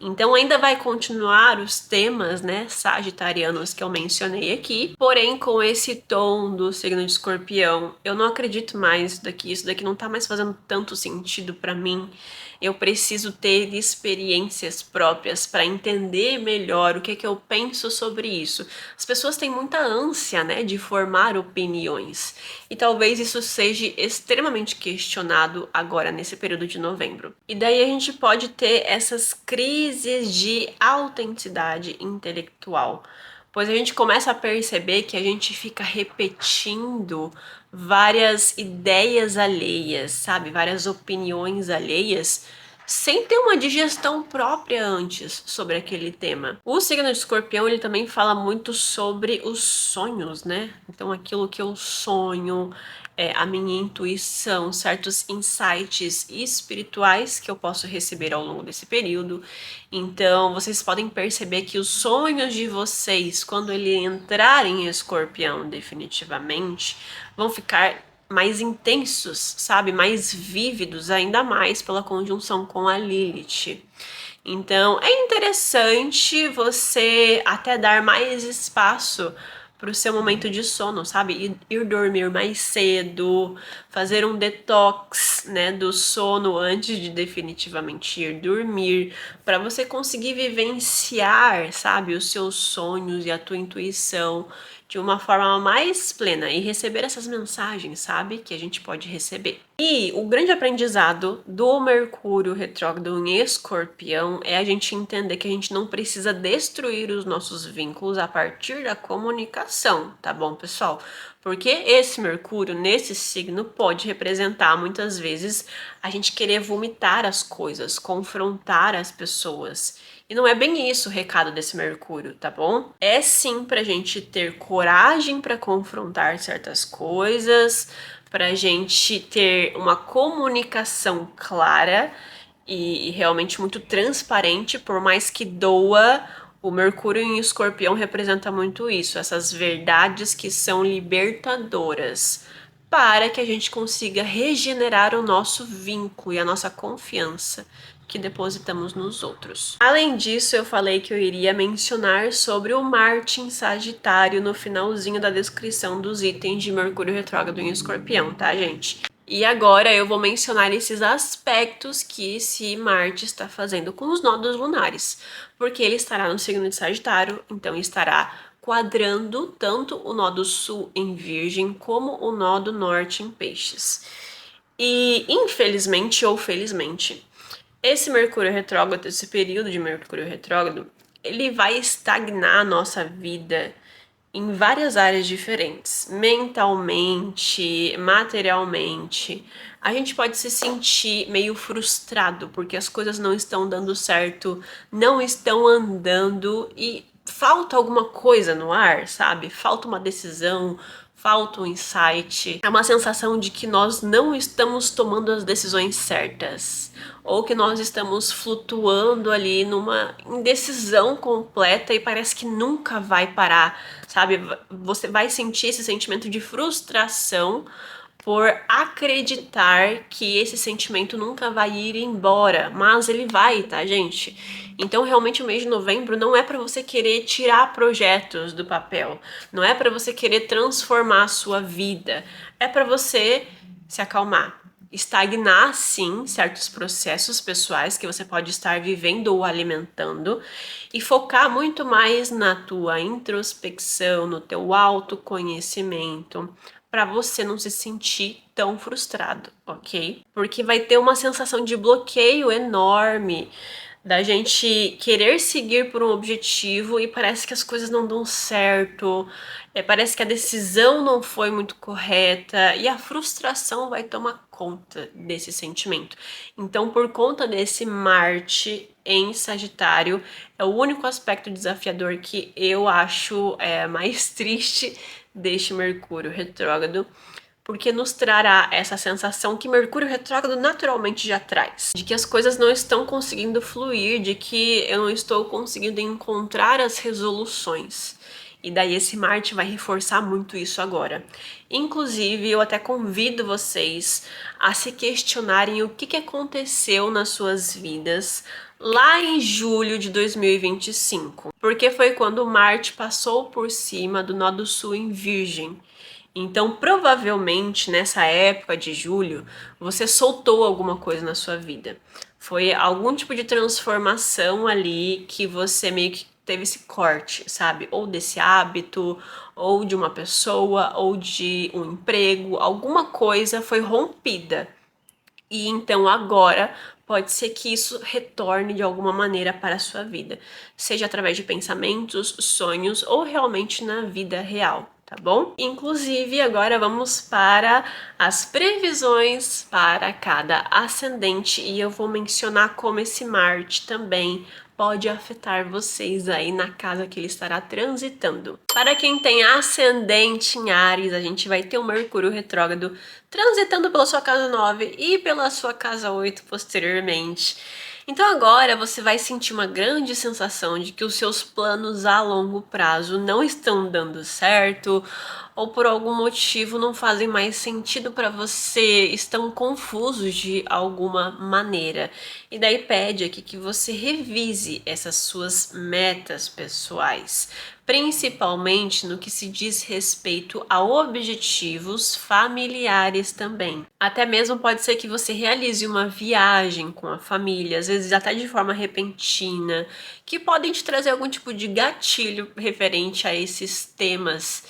Então ainda vai continuar os temas, né, sagitarianos que eu mencionei aqui, porém com esse tom do signo de Escorpião, eu não acredito mais isso daqui não tá mais fazendo tanto sentido pra mim. Eu preciso ter experiências próprias para entender melhor o que é que eu penso sobre isso. As pessoas têm muita ânsia, né, de formar opiniões. E talvez isso seja extremamente questionado agora nesse período de novembro. E daí a gente pode ter essas crises de autenticidade intelectual, pois a gente começa a perceber que a gente fica repetindo várias ideias alheias, sabe? Várias opiniões alheias, sem ter uma digestão própria antes sobre aquele tema. O signo de Escorpião, ele também fala muito sobre os sonhos, né? Então, aquilo que eu sonho, a minha intuição, certos insights espirituais que eu posso receber ao longo desse período. Então, vocês podem perceber que os sonhos de vocês, quando ele entrar em Escorpião definitivamente, vão ficar mais intensos, sabe? Mais vívidos, ainda mais pela conjunção com a Lilith. Então, é interessante você até dar mais espaço para o seu momento de sono, sabe? Ir dormir mais cedo, fazer um detox, né, do sono antes de definitivamente ir dormir, para você conseguir vivenciar, sabe, os seus sonhos e a tua intuição de uma forma mais plena e receber essas mensagens, sabe? Que a gente pode receber. E o grande aprendizado do Mercúrio retrógrado em Escorpião é a gente entender que a gente não precisa destruir os nossos vínculos a partir da comunicação, tá bom, pessoal? Porque esse Mercúrio nesse signo pode representar muitas vezes a gente querer vomitar as coisas, confrontar as pessoas. E não é bem isso o recado desse Mercúrio, tá bom? É sim pra gente ter coragem para confrontar certas coisas, pra gente ter uma comunicação clara e realmente muito transparente, por mais que doa. O Mercúrio em Escorpião representa muito isso, essas verdades que são libertadoras, para que a gente consiga regenerar o nosso vínculo e a nossa confiança que depositamos nos outros. Além disso, eu falei que eu iria mencionar sobre o Marte em Sagitário no finalzinho da descrição dos itens de Mercúrio retrógrado em Escorpião, tá, gente? E agora eu vou mencionar esses aspectos que esse Marte está fazendo com os nodos lunares, porque ele estará no signo de Sagitário, então estará quadrando tanto o nodo sul em Virgem como o nodo norte em Peixes. E infelizmente ou felizmente, esse Mercúrio retrógrado, esse período de Mercúrio retrógrado, ele vai estagnar a nossa vida em várias áreas diferentes, mentalmente, materialmente. A gente pode se sentir meio frustrado porque as coisas não estão dando certo, não estão andando e falta alguma coisa no ar, sabe? Falta uma decisão, falta um insight. É uma sensação de que nós não estamos tomando as decisões certas, ou que nós estamos flutuando ali numa indecisão completa e parece que nunca vai parar, sabe? Você vai sentir esse sentimento de frustração por acreditar que esse sentimento nunca vai ir embora, mas ele vai, tá, gente? Então, realmente, o mês de novembro não é para você querer tirar projetos do papel, não é para você querer transformar a sua vida, é para você se acalmar. Estagnar, sim, certos processos pessoais que você pode estar vivendo ou alimentando e focar muito mais na tua introspecção, no teu autoconhecimento, para você não se sentir tão frustrado, ok? Porque vai ter uma sensação de bloqueio enorme da gente querer seguir por um objetivo e parece que as coisas não dão certo, parece que a decisão não foi muito correta e a frustração vai tomar conta desse sentimento. Então, por conta desse Marte em Sagitário, é o único aspecto desafiador que eu acho mais triste deste Mercúrio retrógrado, porque nos trará essa sensação que Mercúrio retrógrado naturalmente já traz, de que as coisas não estão conseguindo fluir, de que eu não estou conseguindo encontrar as resoluções. E daí esse Marte vai reforçar muito isso agora. Inclusive, eu até convido vocês a se questionarem o que aconteceu nas suas vidas lá em julho de 2025, porque foi quando Marte passou por cima do nodo sul em Virgem. Então, provavelmente nessa época de julho, você soltou alguma coisa na sua vida. Foi algum tipo de transformação ali que você meio que teve esse corte, sabe? Ou desse hábito, ou de uma pessoa, ou de um emprego, alguma coisa foi rompida. E então agora pode ser que isso retorne de alguma maneira para a sua vida, seja através de pensamentos, sonhos ou realmente na vida real, tá bom? Inclusive, agora vamos para as previsões para cada ascendente e eu vou mencionar como esse Marte também pode afetar vocês aí na casa que ele estará transitando. Para quem tem ascendente em Áries, a gente vai ter o Mercúrio retrógrado transitando pela sua casa 9 e pela sua casa 8 posteriormente. Então agora você vai sentir uma grande sensação de que os seus planos a longo prazo não estão dando certo, ou por algum motivo não fazem mais sentido para você, estão confusos de alguma maneira. E daí pede aqui que você revise essas suas metas pessoais, principalmente no que se diz respeito a objetivos familiares também. Até mesmo pode ser que você realize uma viagem com a família, às vezes até de forma repentina, que podem te trazer algum tipo de gatilho referente a esses temas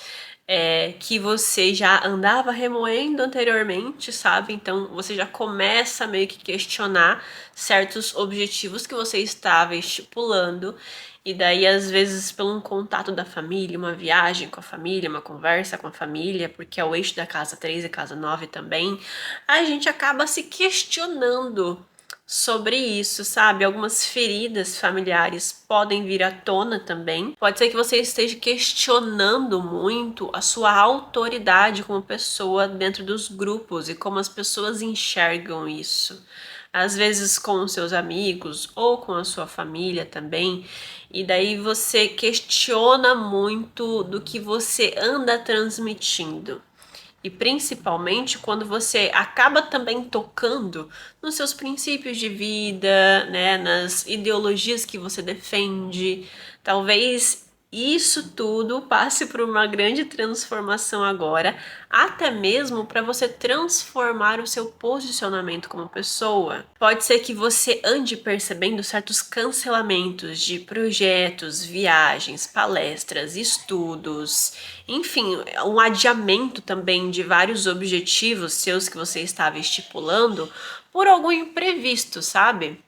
que você já andava remoendo anteriormente, sabe? Então você já começa meio que questionar certos objetivos que você estava estipulando. E daí, às vezes, pelo um contato da família, uma viagem com a família, uma conversa com a família, porque é o eixo da casa 3 e casa 9 também, a gente acaba se questionando sobre isso, sabe? Algumas feridas familiares podem vir à tona também. Pode ser que você esteja questionando muito a sua autoridade como pessoa dentro dos grupos e como as pessoas enxergam isso. Às vezes com os seus amigos ou com a sua família também. E daí você questiona muito do que você anda transmitindo. E principalmente quando você acaba também tocando nos seus princípios de vida, né, nas ideologias que você defende. Talvez isso tudo passe por uma grande transformação agora, até mesmo para você transformar o seu posicionamento como pessoa. Pode ser que você ande percebendo certos cancelamentos de projetos, viagens, palestras, estudos, enfim, um adiamento também de vários objetivos seus que você estava estipulando por algum imprevisto, sabe?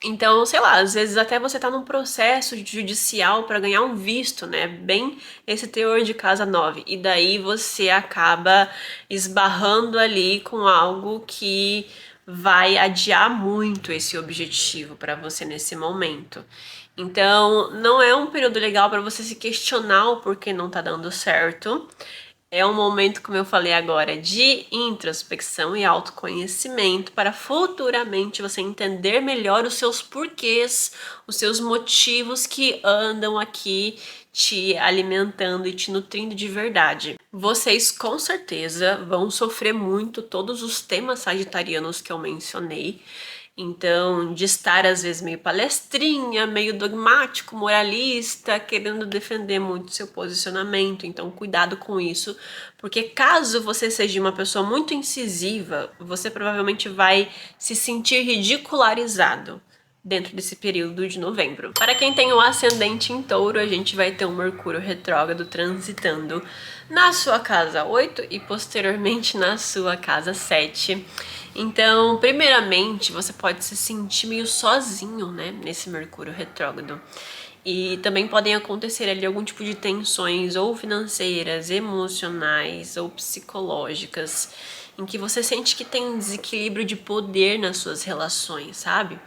Então, sei lá, às vezes até você tá num processo judicial para ganhar um visto, né? Bem esse teor de casa 9. E daí você acaba esbarrando ali com algo que vai adiar muito esse objetivo para você nesse momento. Então, não é um período legal para você se questionar o porquê não tá dando certo. É um momento, como eu falei agora, de introspecção e autoconhecimento para futuramente você entender melhor os seus porquês, os seus motivos que andam aqui te alimentando e te nutrindo de verdade. Vocês com certeza vão sofrer muito todos os temas sagitarianos que eu mencionei. Então, de estar às vezes meio palestrinha, meio dogmático, moralista, querendo defender muito seu posicionamento. Então, cuidado com isso, porque caso você seja uma pessoa muito incisiva, você provavelmente vai se sentir ridicularizado dentro desse período de novembro. Para quem tem o ascendente em touro, a gente vai ter um Mercúrio retrógrado transitando na sua casa 8 e posteriormente na sua casa 7. Então, primeiramente, você pode se sentir meio sozinho, né, nesse Mercúrio retrógrado. E também podem acontecer ali algum tipo de tensões ou financeiras, emocionais ou psicológicas, em que você sente que tem um desequilíbrio de poder nas suas relações, sabe?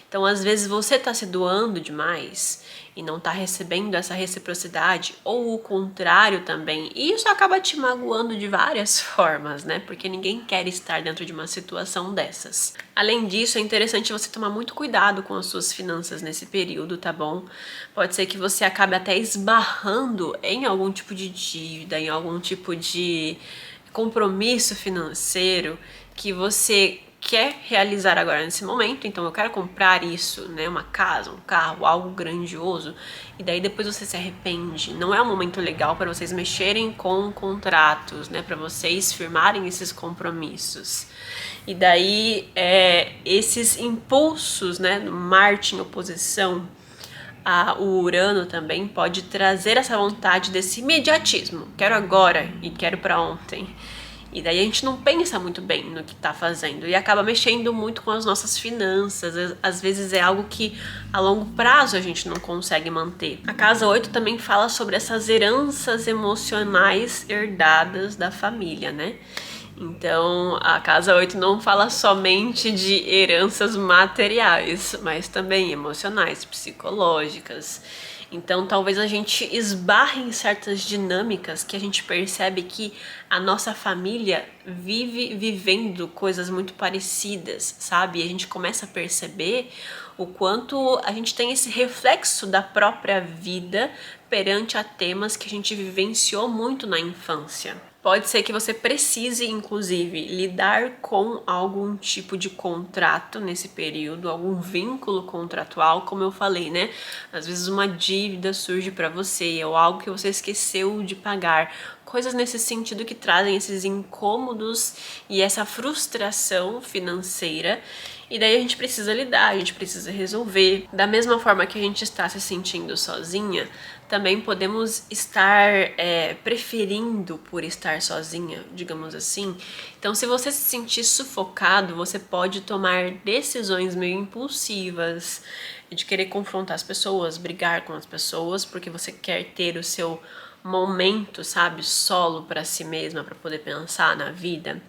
Então, às vezes você tá se doando demais e não tá recebendo essa reciprocidade, ou o contrário também. E isso acaba te magoando de várias formas, né? Porque ninguém quer estar dentro de uma situação dessas. Além disso, é interessante você tomar muito cuidado com as suas finanças nesse período, tá bom? Pode ser que você acabe até esbarrando em algum tipo de dívida, em algum tipo de compromisso financeiro que você quer realizar agora nesse momento. Então eu quero comprar isso, né, uma casa, um carro, algo grandioso, e daí depois você se arrepende. Não é um momento legal para vocês mexerem com contratos, né, para vocês firmarem esses compromissos. E daí esses impulsos, né, Marte em oposição o Urano também pode trazer essa vontade desse imediatismo. Quero agora e quero para ontem. E daí a gente não pensa muito bem no que tá fazendo e acaba mexendo muito com as nossas finanças. Às vezes é algo que a longo prazo a gente não consegue manter. A casa 8 também fala sobre essas heranças emocionais herdadas da família, né? Então, a casa 8 não fala somente de heranças materiais, mas também emocionais, psicológicas. Então, talvez a gente esbarre em certas dinâmicas que a gente percebe que a nossa família vive vivendo coisas muito parecidas, sabe? E a gente começa a perceber o quanto a gente tem esse reflexo da própria vida perante a temas que a gente vivenciou muito na infância. Pode ser que você precise, inclusive, lidar com algum tipo de contrato nesse período, algum vínculo contratual, como eu falei, né? Às vezes uma dívida surge para você, ou algo que você esqueceu de pagar. Coisas nesse sentido que trazem esses incômodos e essa frustração financeira. E daí a gente precisa lidar, a gente precisa resolver. Da mesma forma que a gente está se sentindo sozinha, também podemos estar preferindo por estar sozinha, digamos assim. Então, se você se sentir sufocado, você pode tomar decisões meio impulsivas, de querer confrontar as pessoas, brigar com as pessoas, porque você quer ter o seu momento, sabe, solo para si mesma, para poder pensar na vida.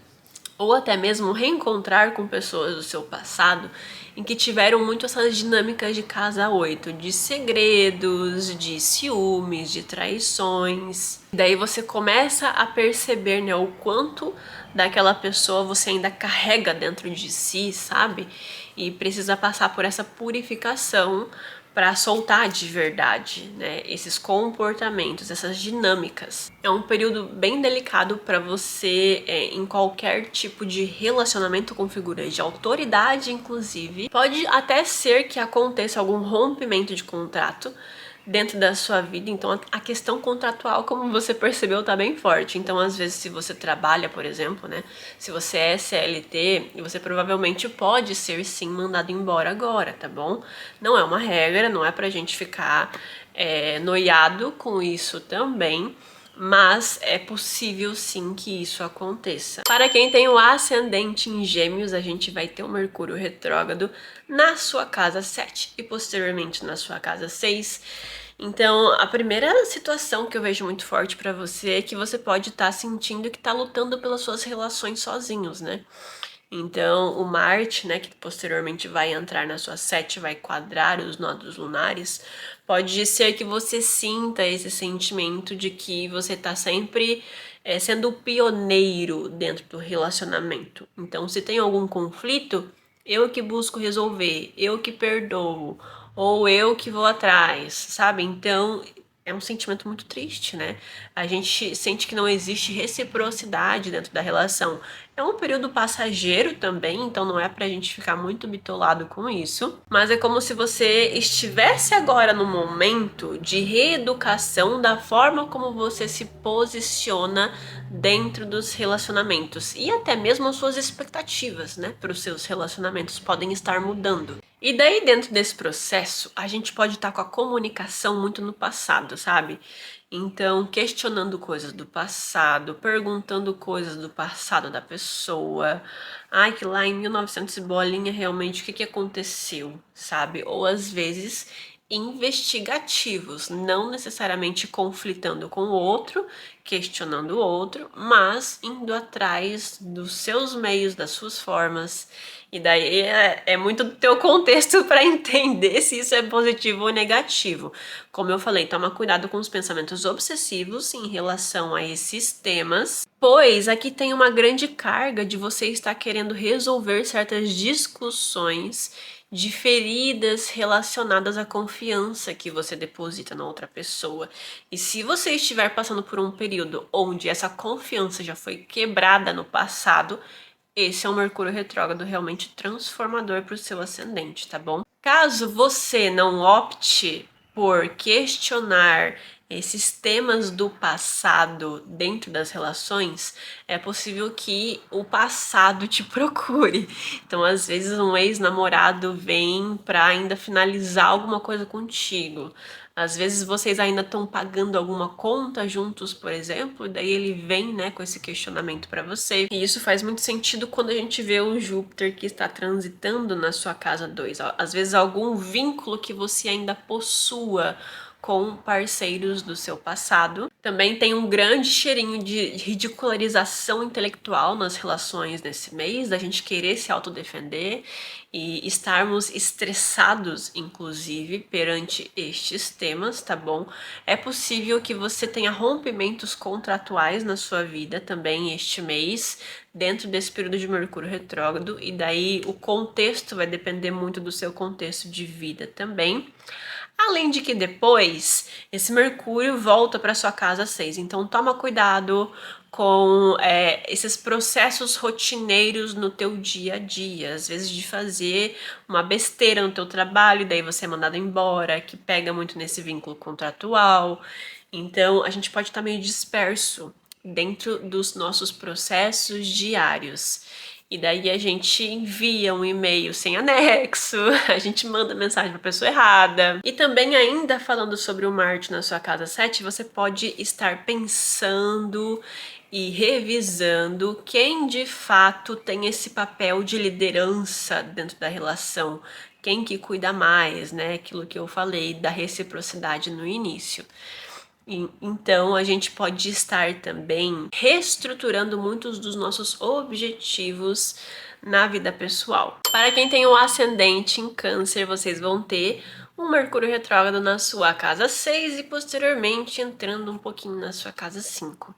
Ou até mesmo reencontrar com pessoas do seu passado em que tiveram muito essas dinâmicas de casa 8, de segredos, de ciúmes, de traições. Daí você começa a perceber, né, o quanto daquela pessoa você ainda carrega dentro de si, sabe? E precisa passar por essa purificação para soltar de verdade, né, esses comportamentos, essas dinâmicas. É um período bem delicado para você em qualquer tipo de relacionamento com figuras de autoridade, inclusive. Pode até ser que aconteça algum rompimento de contrato dentro da sua vida, então a questão contratual, como você percebeu, tá bem forte. Então, às vezes, se você trabalha, por exemplo, né, se você é CLT, você provavelmente pode ser sim mandado embora agora, tá bom? Não é uma regra, não é pra gente ficar noiado com isso também, mas é possível sim que isso aconteça. Para quem tem o ascendente em Gêmeos, a gente vai ter o Mercúrio retrógrado na sua casa 7 e posteriormente na sua casa 6. Então, a primeira situação que eu vejo muito forte para você é que você pode estar sentindo que está lutando pelas suas relações sozinhos, né? Então, o Marte, né, que posteriormente vai entrar na sua 7, vai quadrar os nodos lunares, pode ser que você sinta esse sentimento de que você está sempre sendo o pioneiro dentro do relacionamento. Então, se tem algum conflito, eu que busco resolver, eu que perdoo, ou eu que vou atrás, sabe? Então, é um sentimento muito triste, né? A gente sente que não existe reciprocidade dentro da relação. É um período passageiro também, então não é pra gente ficar muito bitolado com isso. Mas é como se você estivesse agora no momento de reeducação da forma como você se posiciona dentro dos relacionamentos. E até mesmo as suas expectativas, né, para os seus relacionamentos podem estar mudando. E daí, dentro desse processo, a gente pode estar com a comunicação muito no passado, sabe? Então, questionando coisas do passado, perguntando coisas do passado da pessoa. Ai, que lá em 1900 e bolinha, realmente, o que aconteceu, sabe? Ou às vezes investigativos, não necessariamente conflitando com o outro, questionando o outro, mas indo atrás dos seus meios, das suas formas. E daí é muito do teu contexto para entender se isso é positivo ou negativo. Como eu falei, toma cuidado com os pensamentos obsessivos em relação a esses temas, pois aqui tem uma grande carga de você estar querendo resolver certas discussões de feridas relacionadas à confiança que você deposita na outra pessoa. E se você estiver passando por um período onde essa confiança já foi quebrada no passado, esse é um Mercúrio retrógrado realmente transformador para o seu ascendente, tá bom? Caso você não opte por questionar esses temas do passado dentro das relações, é possível que o passado te procure. Então, às vezes, um ex-namorado vem para ainda finalizar alguma coisa contigo. Às vezes vocês ainda estão pagando alguma conta juntos, por exemplo, e daí ele vem, né, com esse questionamento para você. E isso faz muito sentido quando a gente vê o Júpiter que está transitando na sua casa 2. Às vezes algum vínculo que você ainda possua com parceiros do seu passado. Também tem um grande cheirinho de ridicularização intelectual nas relações nesse mês, da gente querer se autodefender e estarmos estressados, inclusive, perante estes temas, tá bom? É possível que você tenha rompimentos contratuais na sua vida também este mês, dentro desse período de Mercúrio retrógrado, e daí o contexto vai depender muito do seu contexto de vida também. Além de que depois, esse Mercúrio volta para sua casa 6, então toma cuidado com esses processos rotineiros no teu dia a dia, às vezes de fazer uma besteira no teu trabalho, e daí você é mandado embora, que pega muito nesse vínculo contratual, então a gente pode estar meio disperso dentro dos nossos processos diários. E daí a gente envia um e-mail sem anexo, a gente manda mensagem para a pessoa errada. E também, ainda falando sobre o Marte na sua casa 7, você pode estar pensando e revisando quem de fato tem esse papel de liderança dentro da relação, quem que cuida mais, né? Aquilo que eu falei da reciprocidade no início. Então, a gente pode estar também reestruturando muitos dos nossos objetivos na vida pessoal. Para quem tem o ascendente em Câncer, vocês vão ter um Mercúrio retrógrado na sua casa 6 e posteriormente entrando um pouquinho na sua casa 5.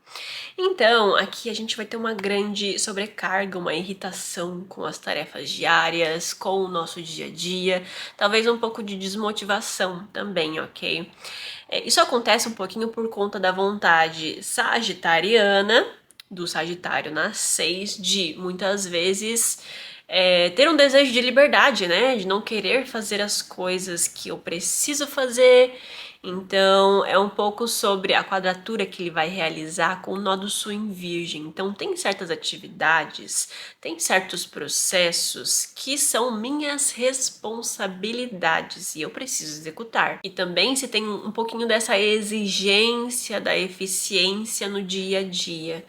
Então, aqui a gente vai ter uma grande sobrecarga, uma irritação com as tarefas diárias, com o nosso dia a dia, talvez um pouco de desmotivação também, ok? Isso acontece um pouquinho por conta da vontade sagitariana, do Sagitário na 6, de muitas vezes ter um desejo de liberdade, né? De não querer fazer as coisas que eu preciso fazer. Então, é um pouco sobre a quadratura que ele vai realizar com o nó do Sul em Virgem. Então, tem certas atividades, tem certos processos que são minhas responsabilidades e eu preciso executar. E também se tem um pouquinho dessa exigência da eficiência no dia a dia.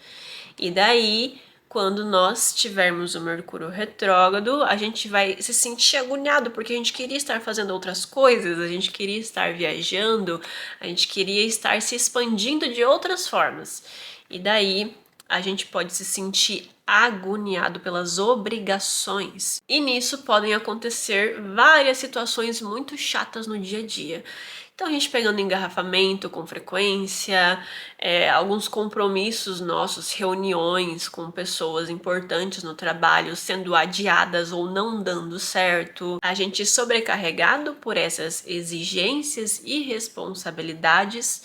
E daí, quando nós tivermos o Mercúrio retrógrado, a gente vai se sentir agoniado, porque a gente queria estar fazendo outras coisas, a gente queria estar viajando, a gente queria estar se expandindo de outras formas. E daí, a gente pode se sentir agoniado pelas obrigações. E nisso podem acontecer várias situações muito chatas no dia a dia. Então a gente pegando engarrafamento com frequência, alguns compromissos nossos, reuniões com pessoas importantes no trabalho sendo adiadas ou não dando certo, a gente sobrecarregado por essas exigências e responsabilidades,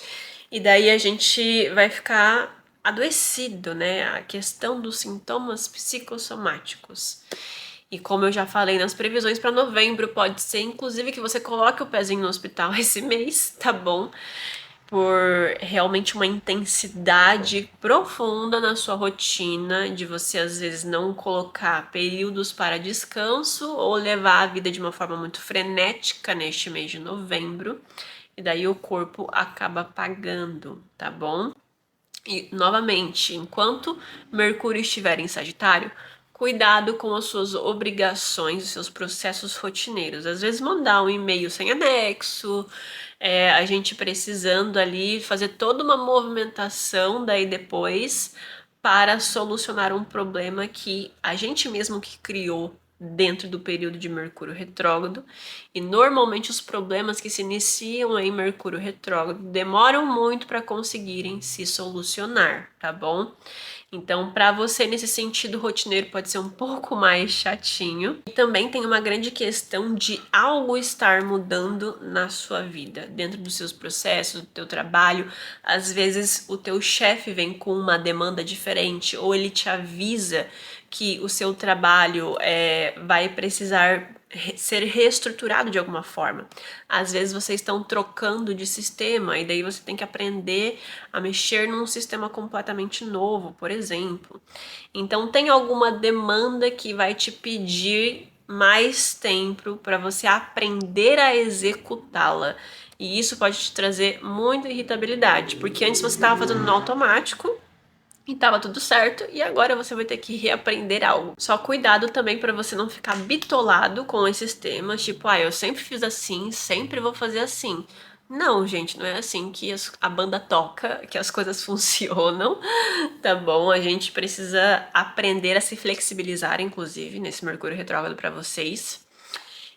e daí a gente vai ficar adoecido, né? A questão dos sintomas psicossomáticos. E como eu já falei nas previsões para novembro, pode ser inclusive que você coloque o pezinho no hospital esse mês, tá bom? Por realmente uma intensidade profunda na sua rotina, de você às vezes não colocar períodos para descanso ou levar a vida de uma forma muito frenética neste mês de novembro. E daí o corpo acaba pagando, tá bom? E novamente, enquanto Mercúrio estiver em Sagitário, cuidado com as suas obrigações, os seus processos rotineiros. Às vezes mandar um e-mail sem anexo, a gente precisando ali fazer toda uma movimentação daí depois para solucionar um problema que a gente mesmo que criou dentro do período de Mercúrio retrógrado, e normalmente os problemas que se iniciam em Mercúrio retrógrado demoram muito para conseguirem se solucionar, tá bom? Então, para você, nesse sentido, rotineiro pode ser um pouco mais chatinho. E também tem uma grande questão de algo estar mudando na sua vida, dentro dos seus processos, do teu trabalho. Às vezes, o teu chefe vem com uma demanda diferente, ou ele te avisa que o seu trabalho vai precisar ser reestruturado de alguma forma. Às vezes vocês estão trocando de sistema e daí você tem que aprender a mexer num sistema completamente novo, por exemplo. Então tem alguma demanda que vai te pedir mais tempo para você aprender a executá-la. E isso pode te trazer muita irritabilidade, porque antes você estava fazendo no automático e tava tudo certo, e agora você vai ter que reaprender algo. Só cuidado também para você não ficar bitolado com esses temas, tipo, eu sempre fiz assim, sempre vou fazer assim. Não, gente, não é assim que a banda toca, que as coisas funcionam, tá bom? A gente precisa aprender a se flexibilizar, inclusive, nesse Mercúrio retrógrado para vocês.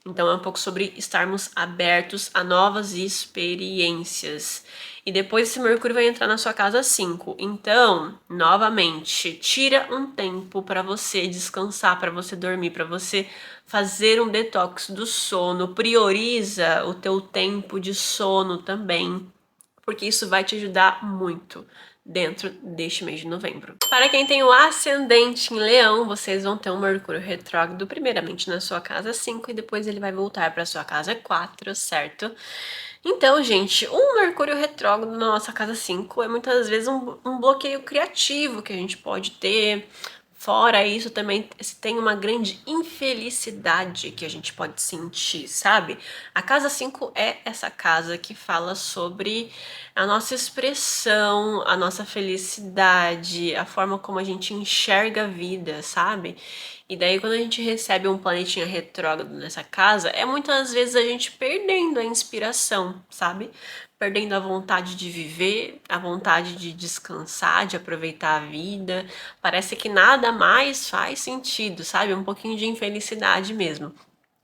Então é um pouco sobre estarmos abertos a novas experiências. E depois esse Mercúrio vai entrar na sua casa 5. Então, novamente, tira um tempo para você descansar, para você dormir, para você fazer um detox do sono. Prioriza o teu tempo de sono também, porque isso vai te ajudar muito dentro deste mês de novembro. Para quem tem o ascendente em Leão, vocês vão ter um Mercúrio retrógrado primeiramente na sua casa 5 e depois ele vai voltar para sua casa 4, certo? Então, gente, um Mercúrio retrógrado na nossa casa 5 é muitas vezes um bloqueio criativo que a gente pode ter. Fora isso, também tem uma grande infelicidade que a gente pode sentir, sabe? A casa 5 é essa casa que fala sobre a nossa expressão, a nossa felicidade, a forma como a gente enxerga a vida, sabe? E daí, quando a gente recebe um planetinha retrógrado nessa casa, é muitas vezes a gente perdendo a inspiração, sabe? Perdendo a vontade de viver, a vontade de descansar, de aproveitar a vida. Parece que nada mais faz sentido, sabe? Um pouquinho de infelicidade mesmo.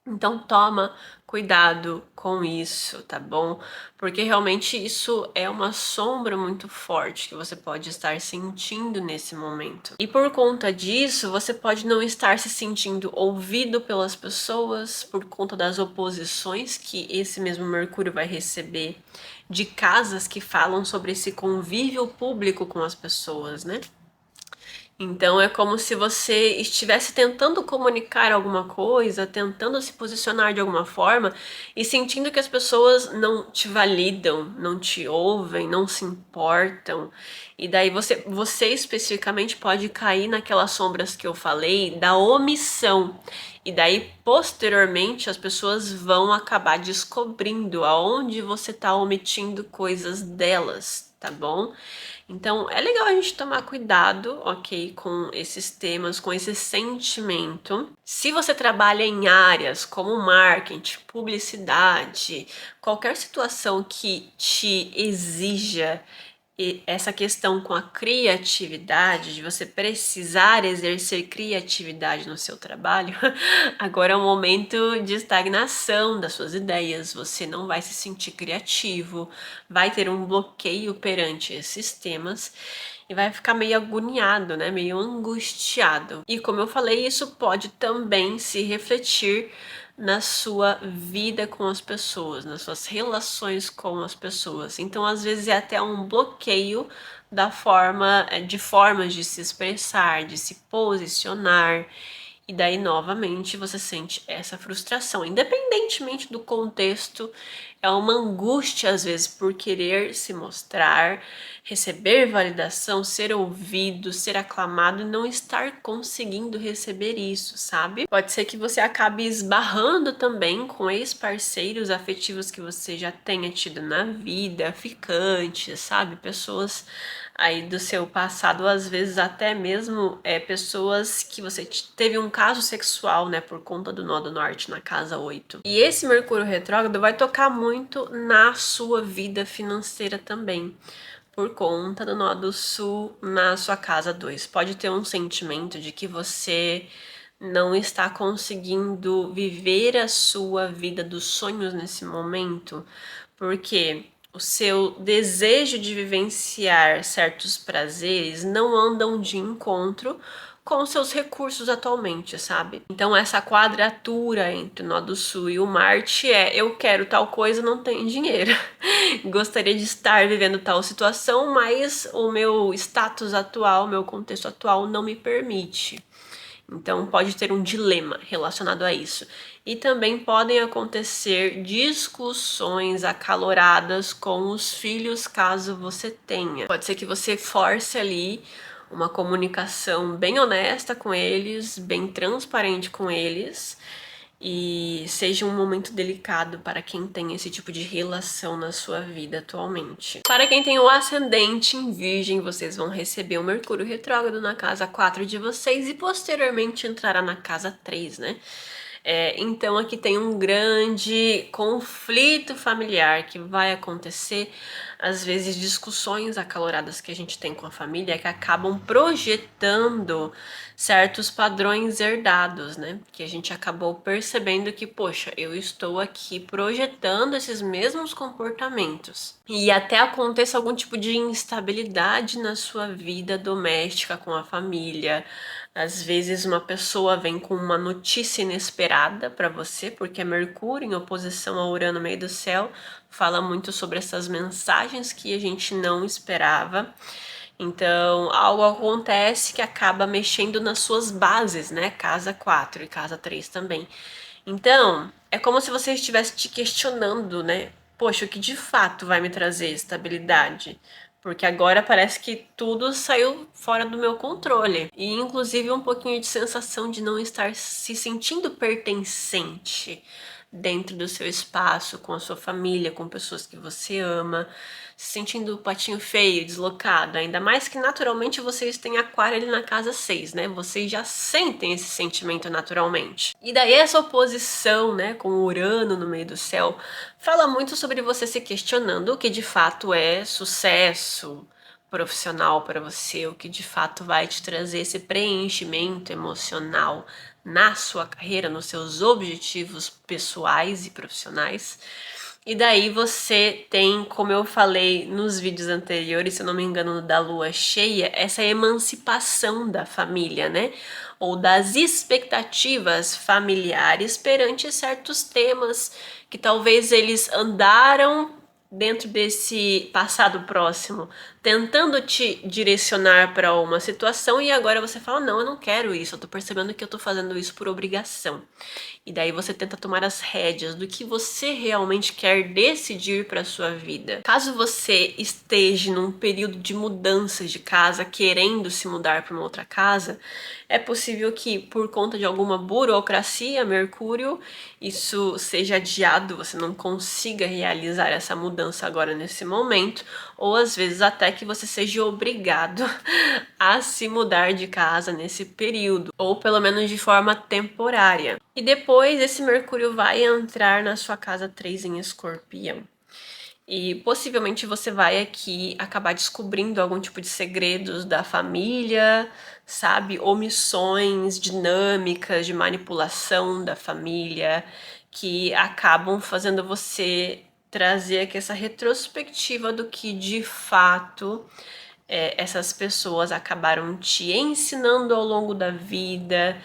Então toma cuidado com isso, tá bom? Porque realmente isso é uma sombra muito forte que você pode estar sentindo nesse momento. E por conta disso, você pode não estar se sentindo ouvido pelas pessoas por conta das oposições que esse mesmo Mercúrio vai receber de casas que falam sobre esse convívio público com as pessoas, né? Então é como se você estivesse tentando comunicar alguma coisa, tentando se posicionar de alguma forma e sentindo que as pessoas não te validam, não te ouvem, não se importam. E daí você especificamente pode cair naquelas sombras que eu falei da omissão. E daí, posteriormente, as pessoas vão acabar descobrindo aonde você está omitindo coisas delas, tá bom? Então, é legal a gente tomar cuidado, ok, com esses temas, com esse sentimento. Se você trabalha em áreas como marketing, publicidade, qualquer situação que te exija essa questão com a criatividade, de você precisar exercer criatividade no seu trabalho, agora é um momento de estagnação das suas ideias, você não vai se sentir criativo, vai ter um bloqueio perante esses temas e vai ficar meio agoniado, né? Meio angustiado. E como eu falei, isso pode também se refletir na sua vida com as pessoas, nas suas relações com as pessoas. Então, às vezes é até um bloqueio de formas de se expressar, de se posicionar. E daí, novamente, você sente essa frustração. Independentemente do contexto, é uma angústia, às vezes, por querer se mostrar, receber validação, ser ouvido, ser aclamado e não estar conseguindo receber isso, sabe? Pode ser que você acabe esbarrando também com ex-parceiros afetivos que você já tenha tido na vida, ficantes, sabe? Pessoas aí do seu passado, às vezes até mesmo pessoas que você teve um caso sexual, né, por conta do nó do norte na casa 8. E esse Mercúrio retrógrado vai tocar muito na sua vida financeira também, por conta do nó do sul na sua casa 2. Pode ter um sentimento de que você não está conseguindo viver a sua vida dos sonhos nesse momento, porque o seu desejo de vivenciar certos prazeres não andam de encontro com seus recursos atualmente, sabe? Então essa quadratura entre o nó do sul e o Marte é: eu quero tal coisa, não tenho dinheiro. Gostaria de estar vivendo tal situação, mas o meu status atual, meu contexto atual não me permite. Então pode ter um dilema relacionado a isso. E também podem acontecer discussões acaloradas com os filhos, caso você tenha. Pode ser que você force ali uma comunicação bem honesta com eles, bem transparente com eles, e seja um momento delicado para quem tem esse tipo de relação na sua vida atualmente. Para quem tem o ascendente em Virgem, vocês vão receber o Mercúrio retrógrado na casa 4 de vocês e posteriormente entrará na casa 3, né? Então aqui tem um grande conflito familiar que vai acontecer, às vezes discussões acaloradas que a gente tem com a família que acabam projetando certos padrões herdados, né? Que a gente acabou percebendo que, poxa, eu estou aqui projetando esses mesmos comportamentos. E até aconteça algum tipo de instabilidade na sua vida doméstica com a família. Às vezes uma pessoa vem com uma notícia inesperada para você, porque é Mercúrio em oposição a Urano no meio do céu, fala muito sobre essas mensagens que a gente não esperava. Então, algo acontece que acaba mexendo nas suas bases, né? Casa 4 e casa 3 também. Então, é como se você estivesse te questionando, né? Poxa, o que de fato vai me trazer estabilidade? Porque agora parece que tudo saiu fora do meu controle. E inclusive um pouquinho de sensação de não estar se sentindo pertencente dentro do seu espaço, com a sua família, com pessoas que você ama, se sentindo o patinho feio, deslocado, ainda mais que naturalmente vocês têm aquário ali na casa 6, né? Vocês já sentem esse sentimento naturalmente. E daí essa oposição, né, com o Urano no meio do céu, fala muito sobre você se questionando o que de fato é sucesso profissional para você, o que de fato vai te trazer esse preenchimento emocional na sua carreira, nos seus objetivos pessoais e profissionais. E daí você tem, como eu falei nos vídeos anteriores, se eu não me engano, da lua cheia, essa emancipação da família, né? Ou das expectativas familiares perante certos temas que talvez eles andaram dentro desse passado próximo, tentando te direcionar para uma situação e agora você fala: não, eu não quero isso, eu tô percebendo que eu tô fazendo isso por obrigação. E daí você tenta tomar as rédeas do que você realmente quer decidir para sua vida. Caso você esteja num período de mudança de casa, querendo se mudar para uma outra casa, é possível que por conta de alguma burocracia, Mercúrio, isso seja adiado, você não consiga realizar essa mudança agora nesse momento, ou às vezes até que você seja obrigado a se mudar de casa nesse período, ou pelo menos de forma temporária. E depois esse Mercúrio vai entrar na sua casa 3 em Escorpião. E possivelmente você vai aqui acabar descobrindo algum tipo de segredos da família, sabe? Omissões, dinâmicas de manipulação da família que acabam fazendo você trazer aqui essa retrospectiva do que de fato essas pessoas acabaram te ensinando ao longo da vida.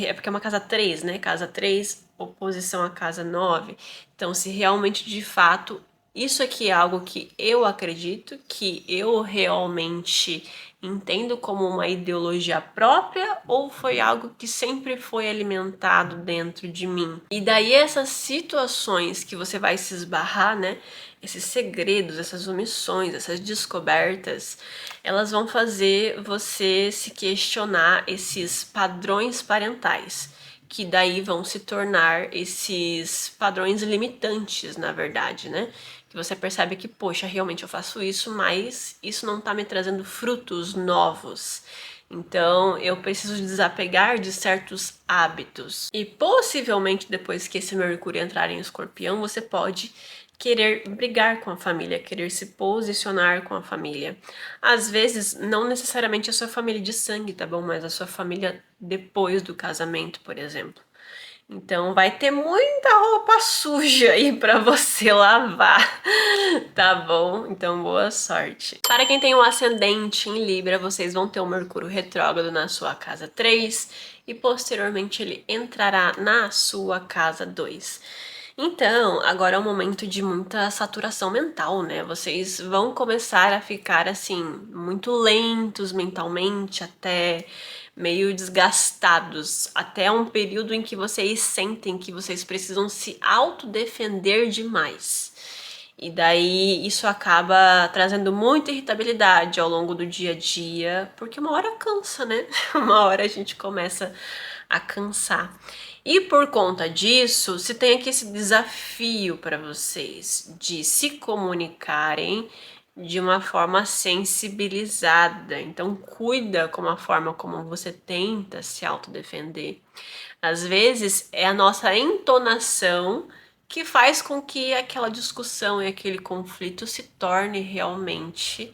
É porque é uma casa 3, né? Casa 3, oposição à casa 9. Então, se realmente de fato isso aqui é algo que eu acredito, que eu realmente entendo como uma ideologia própria, ou foi algo que sempre foi alimentado dentro de mim. E daí essas situações que você vai se esbarrar, né? Esses segredos, essas omissões, essas descobertas, elas vão fazer você se questionar esses padrões parentais, que daí vão se tornar esses padrões limitantes, na verdade, né? Que você percebe que, poxa, realmente eu faço isso, mas isso não tá me trazendo frutos novos. Então, eu preciso desapegar de certos hábitos. E possivelmente depois que esse Mercúrio entrar em Escorpião, você pode querer brigar com a família, querer se posicionar com a família. Às vezes, não necessariamente a sua família de sangue, tá bom? Mas a sua família depois do casamento, por exemplo. Então vai ter muita roupa suja aí para você lavar, tá bom? Então boa sorte. Para quem tem um ascendente em Libra, vocês vão ter um Mercúrio retrógrado na sua casa 3 e posteriormente ele entrará na sua casa 2. Então, agora é um momento de muita saturação mental, né? Vocês vão começar a ficar assim, muito lentos mentalmente, até meio desgastados, até um período em que vocês sentem que vocês precisam se autodefender demais. E daí isso acaba trazendo muita irritabilidade ao longo do dia a dia, porque uma hora cansa, né? Uma hora a gente começa a cansar. E por conta disso, se tem aqui esse desafio para vocês de se comunicarem de uma forma sensibilizada. Então, cuida com a forma como você tenta se autodefender. Às vezes é a nossa entonação que faz com que aquela discussão e aquele conflito se torne realmente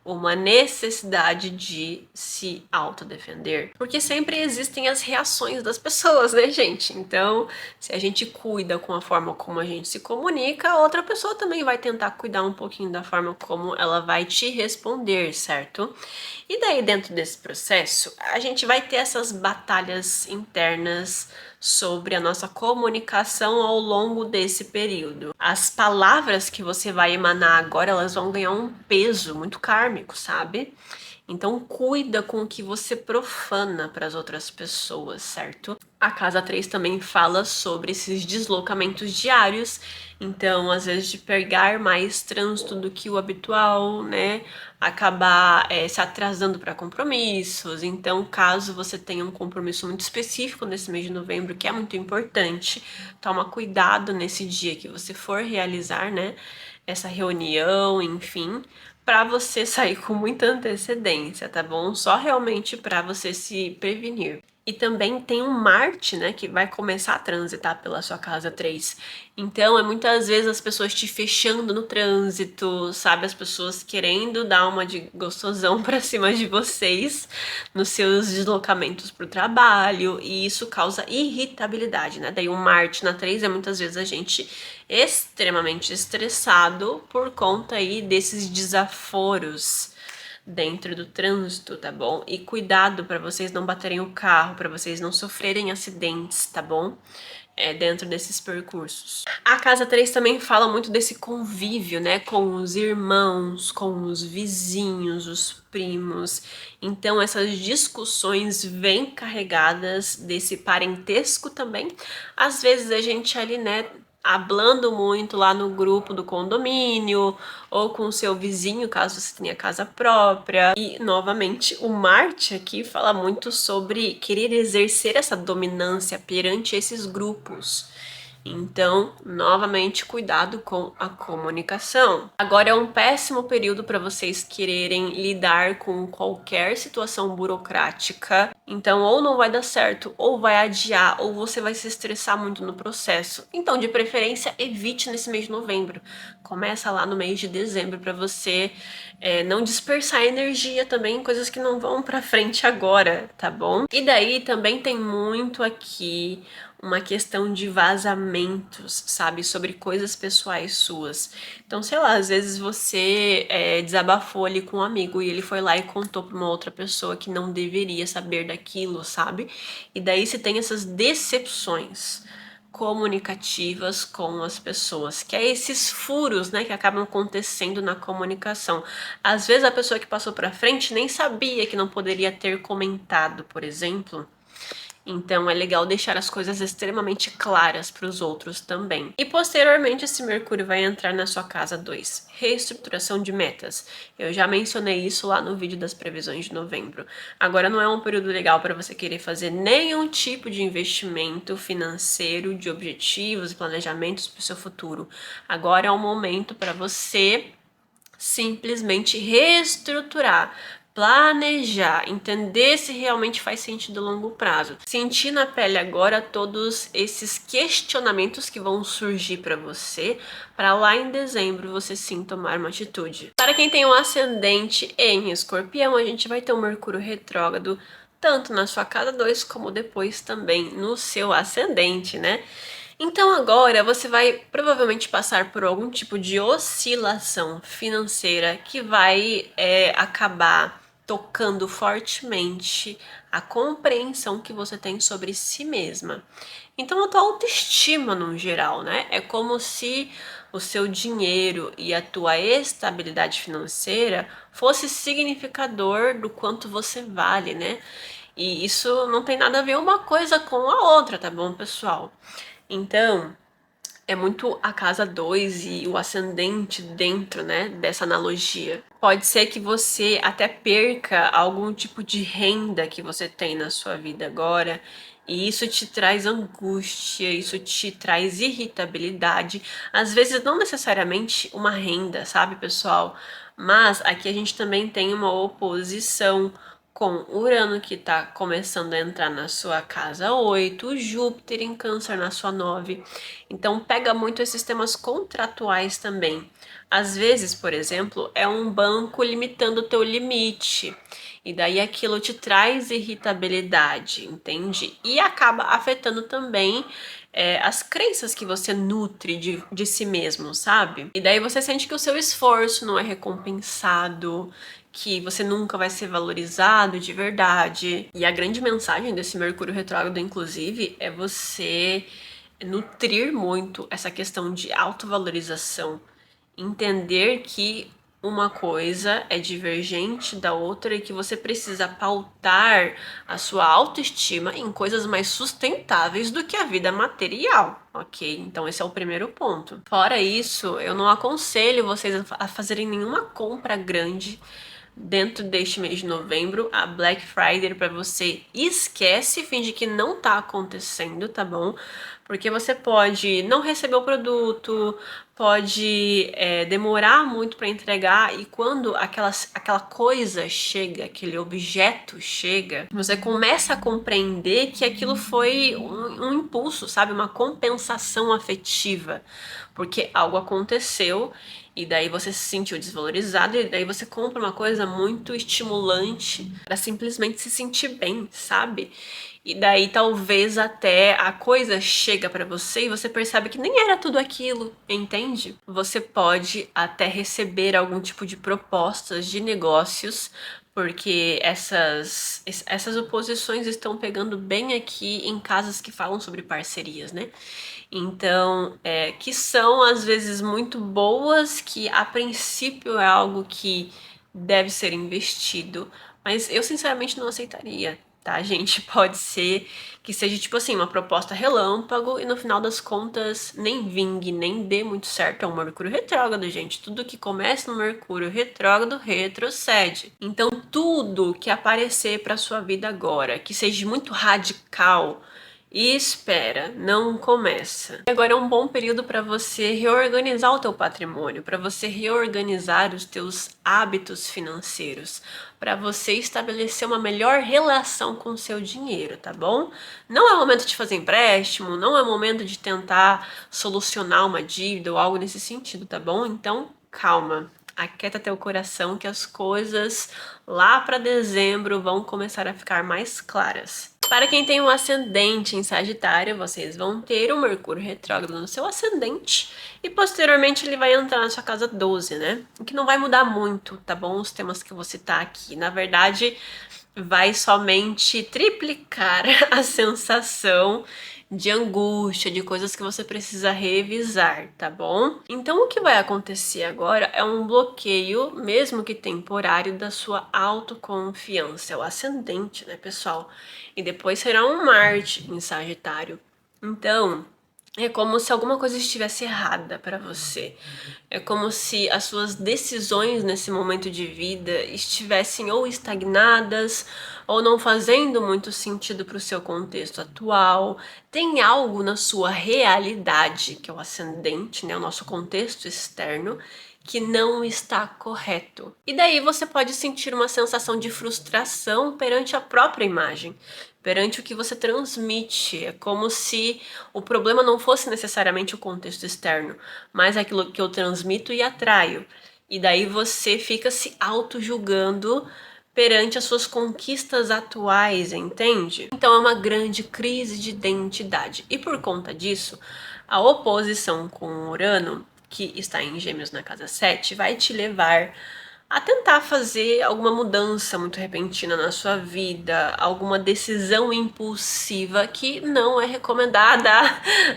uma necessidade de se autodefender. Porque sempre existem as reações das pessoas, né, gente? Então, se a gente cuida com a forma como a gente se comunica, a outra pessoa também vai tentar cuidar um pouquinho da forma como ela vai te responder, certo? E daí, dentro desse processo, a gente vai ter essas batalhas internas sobre a nossa comunicação ao longo desse período. As palavras que você vai emanar agora, elas vão ganhar um peso muito kármico, sabe? Então cuida com o que você profana para as outras pessoas, certo? A casa 3 também fala sobre esses deslocamentos diários, então às vezes de pegar mais trânsito do que o habitual, né? Acabar se atrasando para compromissos. Então, caso você tenha um compromisso muito específico nesse mês de novembro, que é muito importante, toma cuidado nesse dia que você for realizar, né? Essa reunião, enfim, para você sair com muita antecedência, tá bom? Só realmente para você se prevenir. E também tem um Marte, né, que vai começar a transitar pela sua casa 3. Então, é muitas vezes as pessoas te fechando no trânsito, sabe? As pessoas querendo dar uma de gostosão pra cima de vocês nos seus deslocamentos pro trabalho, e isso causa irritabilidade, né? Daí o Marte na 3 é muitas vezes a gente extremamente estressado por conta aí desses desaforos dentro do trânsito, tá bom? E cuidado para vocês não baterem o carro, para vocês não sofrerem acidentes, tá bom? Dentro desses percursos. A casa 3 também fala muito desse convívio, né, com os irmãos, com os vizinhos, os primos. Então essas discussões vêm carregadas desse parentesco também. Às vezes a gente ali, né, hablando muito lá no grupo do condomínio ou com o seu vizinho, caso você tenha casa própria. E novamente, o Marte aqui fala muito sobre querer exercer essa dominância perante esses grupos. Então, novamente, cuidado com a comunicação. Agora é um péssimo período para vocês quererem lidar com qualquer situação burocrática. Então, ou não vai dar certo, ou vai adiar, ou você vai se estressar muito no processo. Então, de preferência, evite nesse mês de novembro. Começa lá no mês de dezembro para você não dispersar energia também em coisas que não vão para frente agora, tá bom? E daí também tem muito aqui uma questão de vazamentos, sabe? Sobre coisas pessoais suas. Então, sei lá, às vezes você desabafou ali com um amigo e ele foi lá e contou pra uma outra pessoa que não deveria saber daquilo, sabe? E daí você tem essas decepções comunicativas com as pessoas, que é esses furos, né, que acabam acontecendo na comunicação. Às vezes a pessoa que passou pra frente nem sabia que não poderia ter comentado, por exemplo. Então é legal deixar as coisas extremamente claras para os outros também. E posteriormente esse Mercúrio vai entrar na sua casa 2, reestruturação de metas. Eu já mencionei isso lá no vídeo das previsões de novembro. Agora não é um período legal para você querer fazer nenhum tipo de investimento financeiro, de objetivos e planejamentos para o seu futuro. Agora é um momento para você simplesmente reestruturar, planejar, entender se realmente faz sentido a longo prazo. Sentir na pele agora todos esses questionamentos que vão surgir para você, para lá em dezembro você sim tomar uma atitude. Para quem tem um ascendente em Escorpião, a gente vai ter um Mercúrio retrógrado tanto na sua casa 2 como depois também no seu ascendente, né? Então agora você vai provavelmente passar por algum tipo de oscilação financeira que vai acabar tocando fortemente a compreensão que você tem sobre si mesma. Então a tua autoestima no geral, né? É como se o seu dinheiro e a tua estabilidade financeira fosse significador do quanto você vale, né? E isso não tem nada a ver uma coisa com a outra, tá bom, pessoal? Então, é muito a casa 2 e o ascendente dentro, né, dessa analogia. Pode ser que você até perca algum tipo de renda que você tem na sua vida agora, e isso te traz angústia, isso te traz irritabilidade. Às vezes não necessariamente uma renda, sabe, pessoal? Mas aqui a gente também tem uma oposição com Urano que está começando a entrar na sua casa 8, Júpiter em Câncer na sua 9. Então pega muito esses temas contratuais também. Às vezes, por exemplo, é um banco limitando o teu limite. E daí aquilo te traz irritabilidade, entende? E acaba afetando também as crenças que você nutre de si mesmo, sabe? E daí você sente que o seu esforço não é recompensado, que você nunca vai ser valorizado de verdade. E a grande mensagem desse Mercúrio retrógrado, inclusive, é você nutrir muito essa questão de autovalorização, entender que uma coisa é divergente da outra e que você precisa pautar a sua autoestima em coisas mais sustentáveis do que a vida material, ok? Então esse é o primeiro ponto. Fora isso, eu não aconselho vocês a fazerem nenhuma compra grande dentro deste mês de novembro. A Black Friday para você esquece, finge que não tá acontecendo, tá bom? Porque você pode não receber o produto, pode demorar muito para entregar, e quando aquela coisa chega, aquele objeto chega, você começa a compreender que aquilo foi um impulso, sabe? Uma compensação afetiva, porque algo aconteceu e daí você se sentiu desvalorizado, e daí você compra uma coisa muito estimulante para simplesmente se sentir bem, sabe? E daí talvez até a coisa chega para você e você percebe que nem era tudo aquilo, entende? Você pode até receber algum tipo de propostas de negócios, porque essas oposições estão pegando bem aqui em casas que falam sobre parcerias, né? Então, que são às vezes muito boas, que a princípio é algo que deve ser investido, mas eu sinceramente não aceitaria, tá, gente? Pode ser que seja tipo assim, uma proposta relâmpago e no final das contas nem vingue, nem dê muito certo. É um Mercúrio retrógrado, gente. Tudo que começa no Mercúrio retrógrado retrocede. Então, tudo que aparecer para sua vida agora, que seja muito radical, e espera, não começa. Agora é um bom período para você reorganizar o teu patrimônio, para você reorganizar os teus hábitos financeiros, para você estabelecer uma melhor relação com o seu dinheiro, tá bom? Não é momento de fazer empréstimo, não é momento de tentar solucionar uma dívida ou algo nesse sentido, tá bom? Então, calma. Aquieta teu coração que as coisas lá para dezembro vão começar a ficar mais claras. Para quem tem um ascendente em Sagitário, vocês vão ter o Mercúrio retrógrado no seu ascendente e posteriormente ele vai entrar na sua casa 12, né? O que não vai mudar muito, tá bom? Os temas que eu vou citar aqui. Na verdade, vai somente triplicar a sensação de angústia, de coisas que você precisa revisar, tá bom? Então o que vai acontecer agora é um bloqueio, mesmo que temporário, da sua autoconfiança, é o ascendente, né, pessoal? E depois será um Marte em Sagitário. Então, é como se alguma coisa estivesse errada para você. É como se as suas decisões nesse momento de vida estivessem ou estagnadas ou não fazendo muito sentido para o seu contexto atual. Tem algo na sua realidade, que é o ascendente, né, o nosso contexto externo, que não está correto. E daí você pode sentir uma sensação de frustração perante a própria imagem, perante o que você transmite. É como se o problema não fosse necessariamente o contexto externo, mas aquilo que eu transmito e atraio. E daí você fica se auto-julgando perante as suas conquistas atuais, entende? Então é uma grande crise de identidade. E por conta disso, a oposição com Urano, que está em Gêmeos na casa 7, vai te levar a tentar fazer alguma mudança muito repentina na sua vida, alguma decisão impulsiva que não é recomendada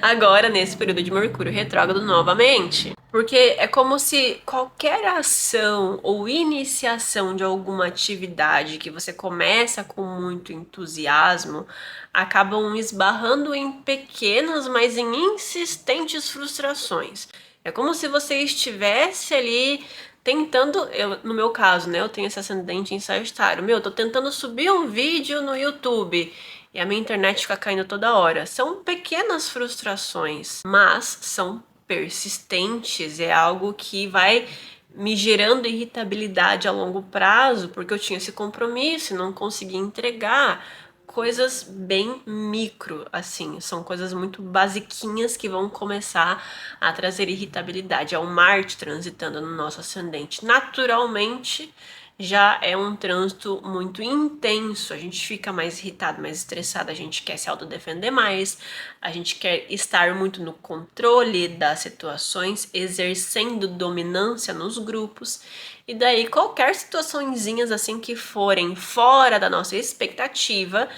agora nesse período de Mercúrio retrógrado novamente. Porque é como se qualquer ação ou iniciação de alguma atividade que você começa com muito entusiasmo acabam esbarrando em pequenas, mas em insistentes frustrações. É como se você estivesse ali tentando, no meu caso, né, eu tenho esse ascendente em Sagitário. Eu tô tentando subir um vídeo no YouTube e a minha internet fica caindo toda hora. São pequenas frustrações, mas são persistentes, é algo que vai me gerando irritabilidade a longo prazo, porque eu tinha esse compromisso e não conseguia entregar. Coisas bem micro, assim, são coisas muito basiquinhas que vão começar a trazer irritabilidade. É o Marte transitando no nosso ascendente. Naturalmente, já é um trânsito muito intenso, a gente fica mais irritado, mais estressado, a gente quer se autodefender mais, a gente quer estar muito no controle das situações, exercendo dominância nos grupos, e daí qualquer situaçõezinhas assim que forem fora da nossa expectativa,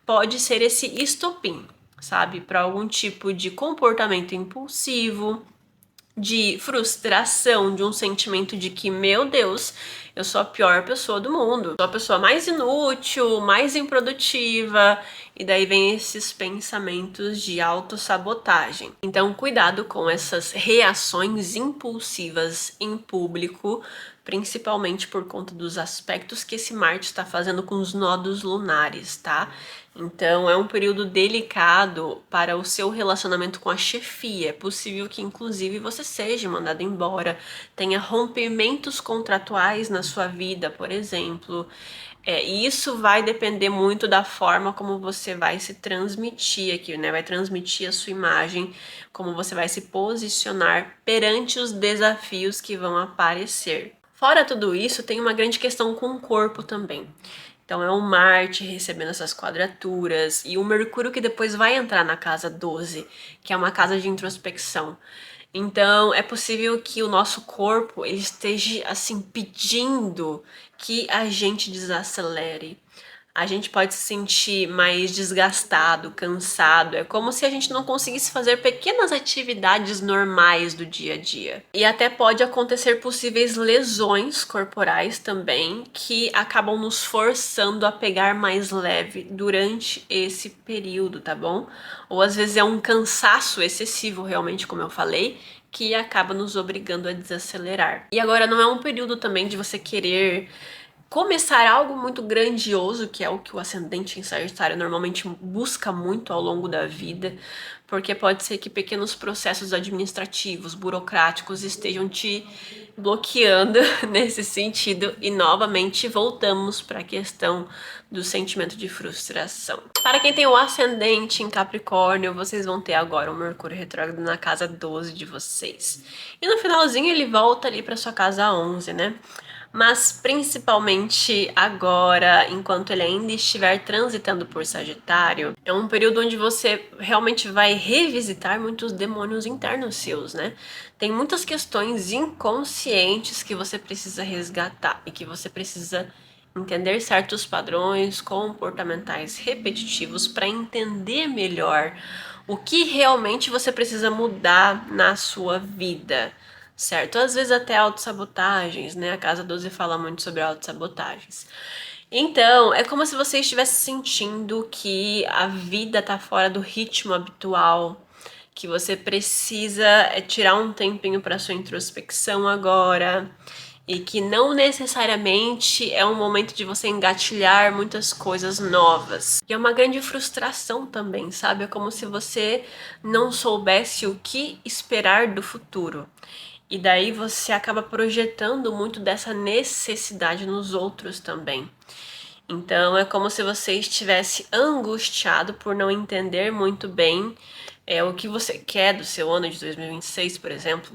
pode ser esse estopim, sabe? Para algum tipo de comportamento impulsivo, de frustração, de um sentimento de que, meu Deus, eu sou a pior pessoa do mundo, sou a pessoa mais inútil, mais improdutiva, e daí vem esses pensamentos de autossabotagem. Então, cuidado com essas reações impulsivas em público, principalmente por conta dos aspectos que esse Marte está fazendo com os nodos lunares, tá? Então, é um período delicado para o seu relacionamento com a chefia. É possível que, inclusive, você seja mandado embora, tenha rompimentos contratuais na sua vida, por exemplo. E isso vai depender muito da forma como você vai se transmitir aqui, né? Vai transmitir a sua imagem, como você vai se posicionar perante os desafios que vão aparecer. Fora tudo isso, tem uma grande questão com o corpo também. Então é o Marte recebendo essas quadraturas e o Mercúrio que depois vai entrar na casa 12, que é uma casa de introspecção. Então é possível que o nosso corpo ele esteja assim pedindo que a gente desacelere. A gente pode se sentir mais desgastado, cansado. É como se a gente não conseguisse fazer pequenas atividades normais do dia a dia. E até pode acontecer possíveis lesões corporais também, que acabam nos forçando a pegar mais leve durante esse período, tá bom? Ou às vezes é um cansaço excessivo, realmente, como eu falei, que acaba nos obrigando a desacelerar. E agora não é um período também de você querer começar algo muito grandioso, que é o que o ascendente em Sagitário normalmente busca muito ao longo da vida, porque pode ser que pequenos processos administrativos, burocráticos estejam te bloqueando nesse sentido e novamente voltamos para a questão do sentimento de frustração. Para quem tem o ascendente em Capricórnio, vocês vão ter agora o Mercúrio retrógrado na casa 12 de vocês. E no finalzinho ele volta ali para sua casa 11, né? Mas principalmente agora, enquanto ele ainda estiver transitando por Sagitário, é um período onde você realmente vai revisitar muitos demônios internos seus, né? Tem muitas questões inconscientes que você precisa resgatar e que você precisa entender certos padrões comportamentais repetitivos para entender melhor o que realmente você precisa mudar na sua vida, certo? Às vezes até autossabotagens, né? A casa 12 fala muito sobre autossabotagens. Então, é como se você estivesse sentindo que a vida tá fora do ritmo habitual, que você precisa tirar um tempinho para sua introspecção agora, e que não necessariamente é um momento de você engatilhar muitas coisas novas. E é uma grande frustração também, sabe? É como se você não soubesse o que esperar do futuro. E daí você acaba projetando muito dessa necessidade nos outros também. Então é como se você estivesse angustiado por não entender muito bem o que você quer do seu ano de 2026, por exemplo.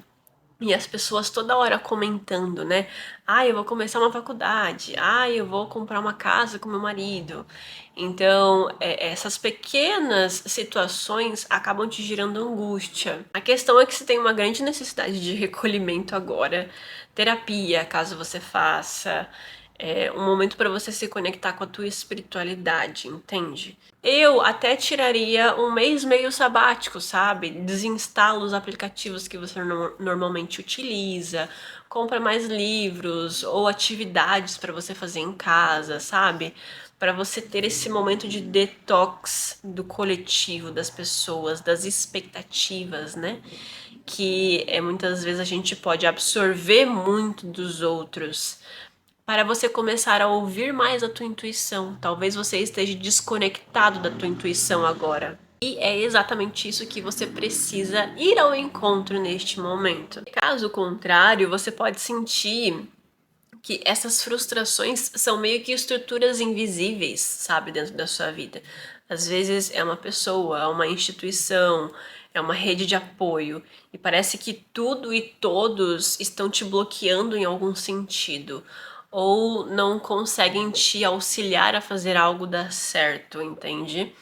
E as pessoas toda hora comentando, né? Ah, eu vou começar uma faculdade. Ah, eu vou comprar uma casa com meu marido. Então, essas pequenas situações acabam te gerando angústia. A questão é que você tem uma grande necessidade de recolhimento agora. Terapia, caso você faça. Um momento para você se conectar com a tua espiritualidade, entende? Eu até tiraria um mês meio sabático, sabe? Desinstala os aplicativos que você normalmente utiliza, compra mais livros ou atividades para você fazer em casa, sabe? Para você ter esse momento de detox do coletivo, das pessoas, das expectativas, né? Que muitas vezes a gente pode absorver muito dos outros, para você começar a ouvir mais a tua intuição. Talvez você esteja desconectado da tua intuição agora. E é exatamente isso que você precisa ir ao encontro neste momento. Caso contrário, você pode sentir que essas frustrações são meio que estruturas invisíveis, sabe, dentro da sua vida. Às vezes é uma pessoa, é uma instituição, é uma rede de apoio, e parece que tudo e todos estão te bloqueando em algum sentido, ou não conseguem te auxiliar a fazer algo dar certo, entende?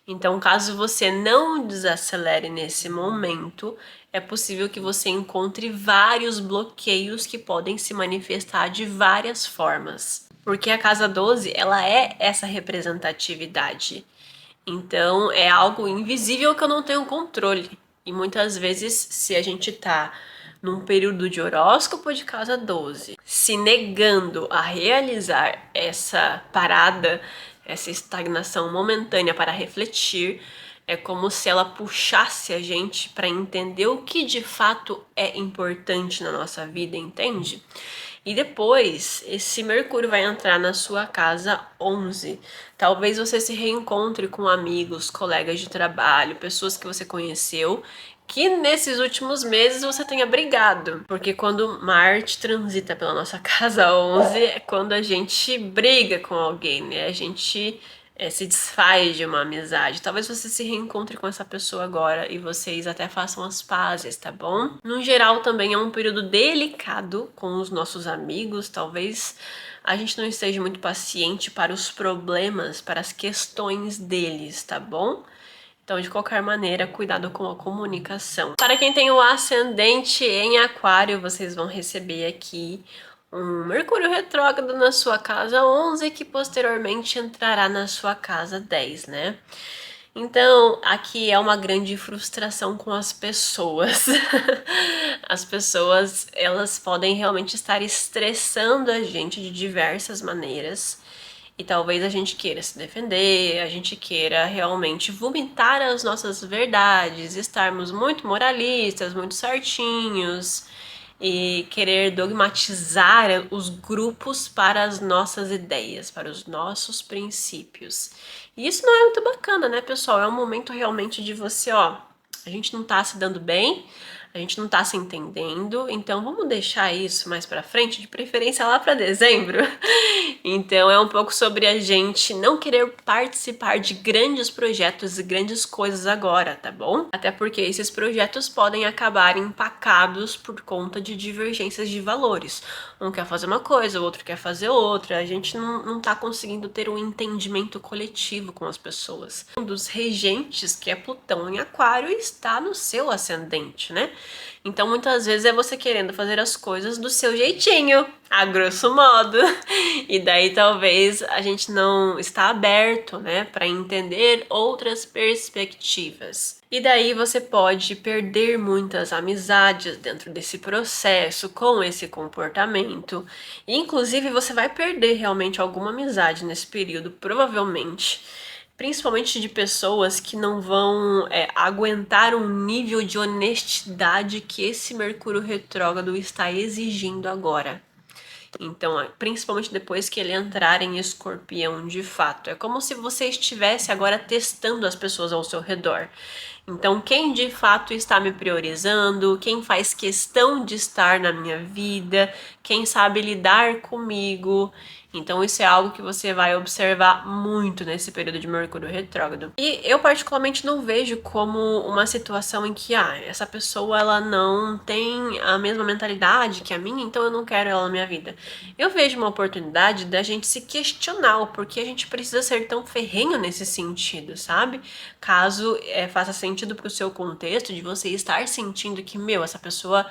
Então, caso você não desacelere nesse momento, é possível que você encontre vários bloqueios que podem se manifestar de várias formas. Porque a casa 12, ela é essa representatividade. Então, é algo invisível que eu não tenho controle. E muitas vezes, se a gente tá num período de horóscopo de casa 12, se negando a realizar essa parada, essa estagnação momentânea para refletir, é como se ela puxasse a gente para entender o que de fato é importante na nossa vida, entende? E depois, esse Mercúrio vai entrar na sua casa 11. Talvez você se reencontre com amigos, colegas de trabalho, pessoas que você conheceu, que nesses últimos meses você tenha brigado. Porque quando Marte transita pela nossa casa 11, é quando a gente briga com alguém, né? A gente se desfaz de uma amizade. Talvez você se reencontre com essa pessoa agora e vocês até façam as pazes, tá bom? No geral, também é um período delicado com os nossos amigos. Talvez a gente não esteja muito paciente para os problemas, para as questões deles, tá bom? Então, de qualquer maneira, cuidado com a comunicação. Para quem tem o ascendente em Aquário, vocês vão receber aqui um Mercúrio retrógrado na sua casa 11, que posteriormente entrará na sua casa 10, né? Então, aqui é uma grande frustração com as pessoas. As pessoas, elas podem realmente estar estressando a gente de diversas maneiras. E talvez a gente queira se defender, a gente queira realmente vomitar as nossas verdades, estarmos muito moralistas, muito certinhos e querer dogmatizar os grupos para as nossas ideias, para os nossos princípios. E isso não é muito bacana, né, pessoal? É um momento realmente de você, ó, a gente não tá se dando bem, a gente não tá se entendendo, então vamos deixar isso mais pra frente, de preferência lá pra dezembro. Então é um pouco sobre a gente não querer participar de grandes projetos e grandes coisas agora, tá bom? Até porque esses projetos podem acabar empacados por conta de divergências de valores. Um quer fazer uma coisa, o outro quer fazer outra. A gente não tá conseguindo ter um entendimento coletivo com as pessoas. Um dos regentes, que é Plutão em Aquário, está no seu ascendente, né? Então muitas vezes é você querendo fazer as coisas do seu jeitinho, a grosso modo. E daí talvez a gente não está aberto, né, para entender outras perspectivas. E daí você pode perder muitas amizades dentro desse processo, com esse comportamento. E, inclusive, você vai perder realmente alguma amizade nesse período, provavelmente. Principalmente de pessoas que não vão aguentar um nível de honestidade que esse Mercúrio retrógrado está exigindo agora. Então, principalmente depois que ele entrar em Escorpião de fato. É como se você estivesse agora testando as pessoas ao seu redor. Então, quem de fato está me priorizando, quem faz questão de estar na minha vida, quem sabe lidar comigo. Então, isso é algo que você vai observar muito nesse período de Mercúrio retrógrado. E eu particularmente não vejo como uma situação em que, essa pessoa ela não tem a mesma mentalidade que a minha, então eu não quero ela na minha vida. Eu vejo uma oportunidade da gente se questionar o porquê a gente precisa ser tão ferrenho nesse sentido, sabe? Caso faça sentido pro seu contexto de você estar sentindo que, essa pessoa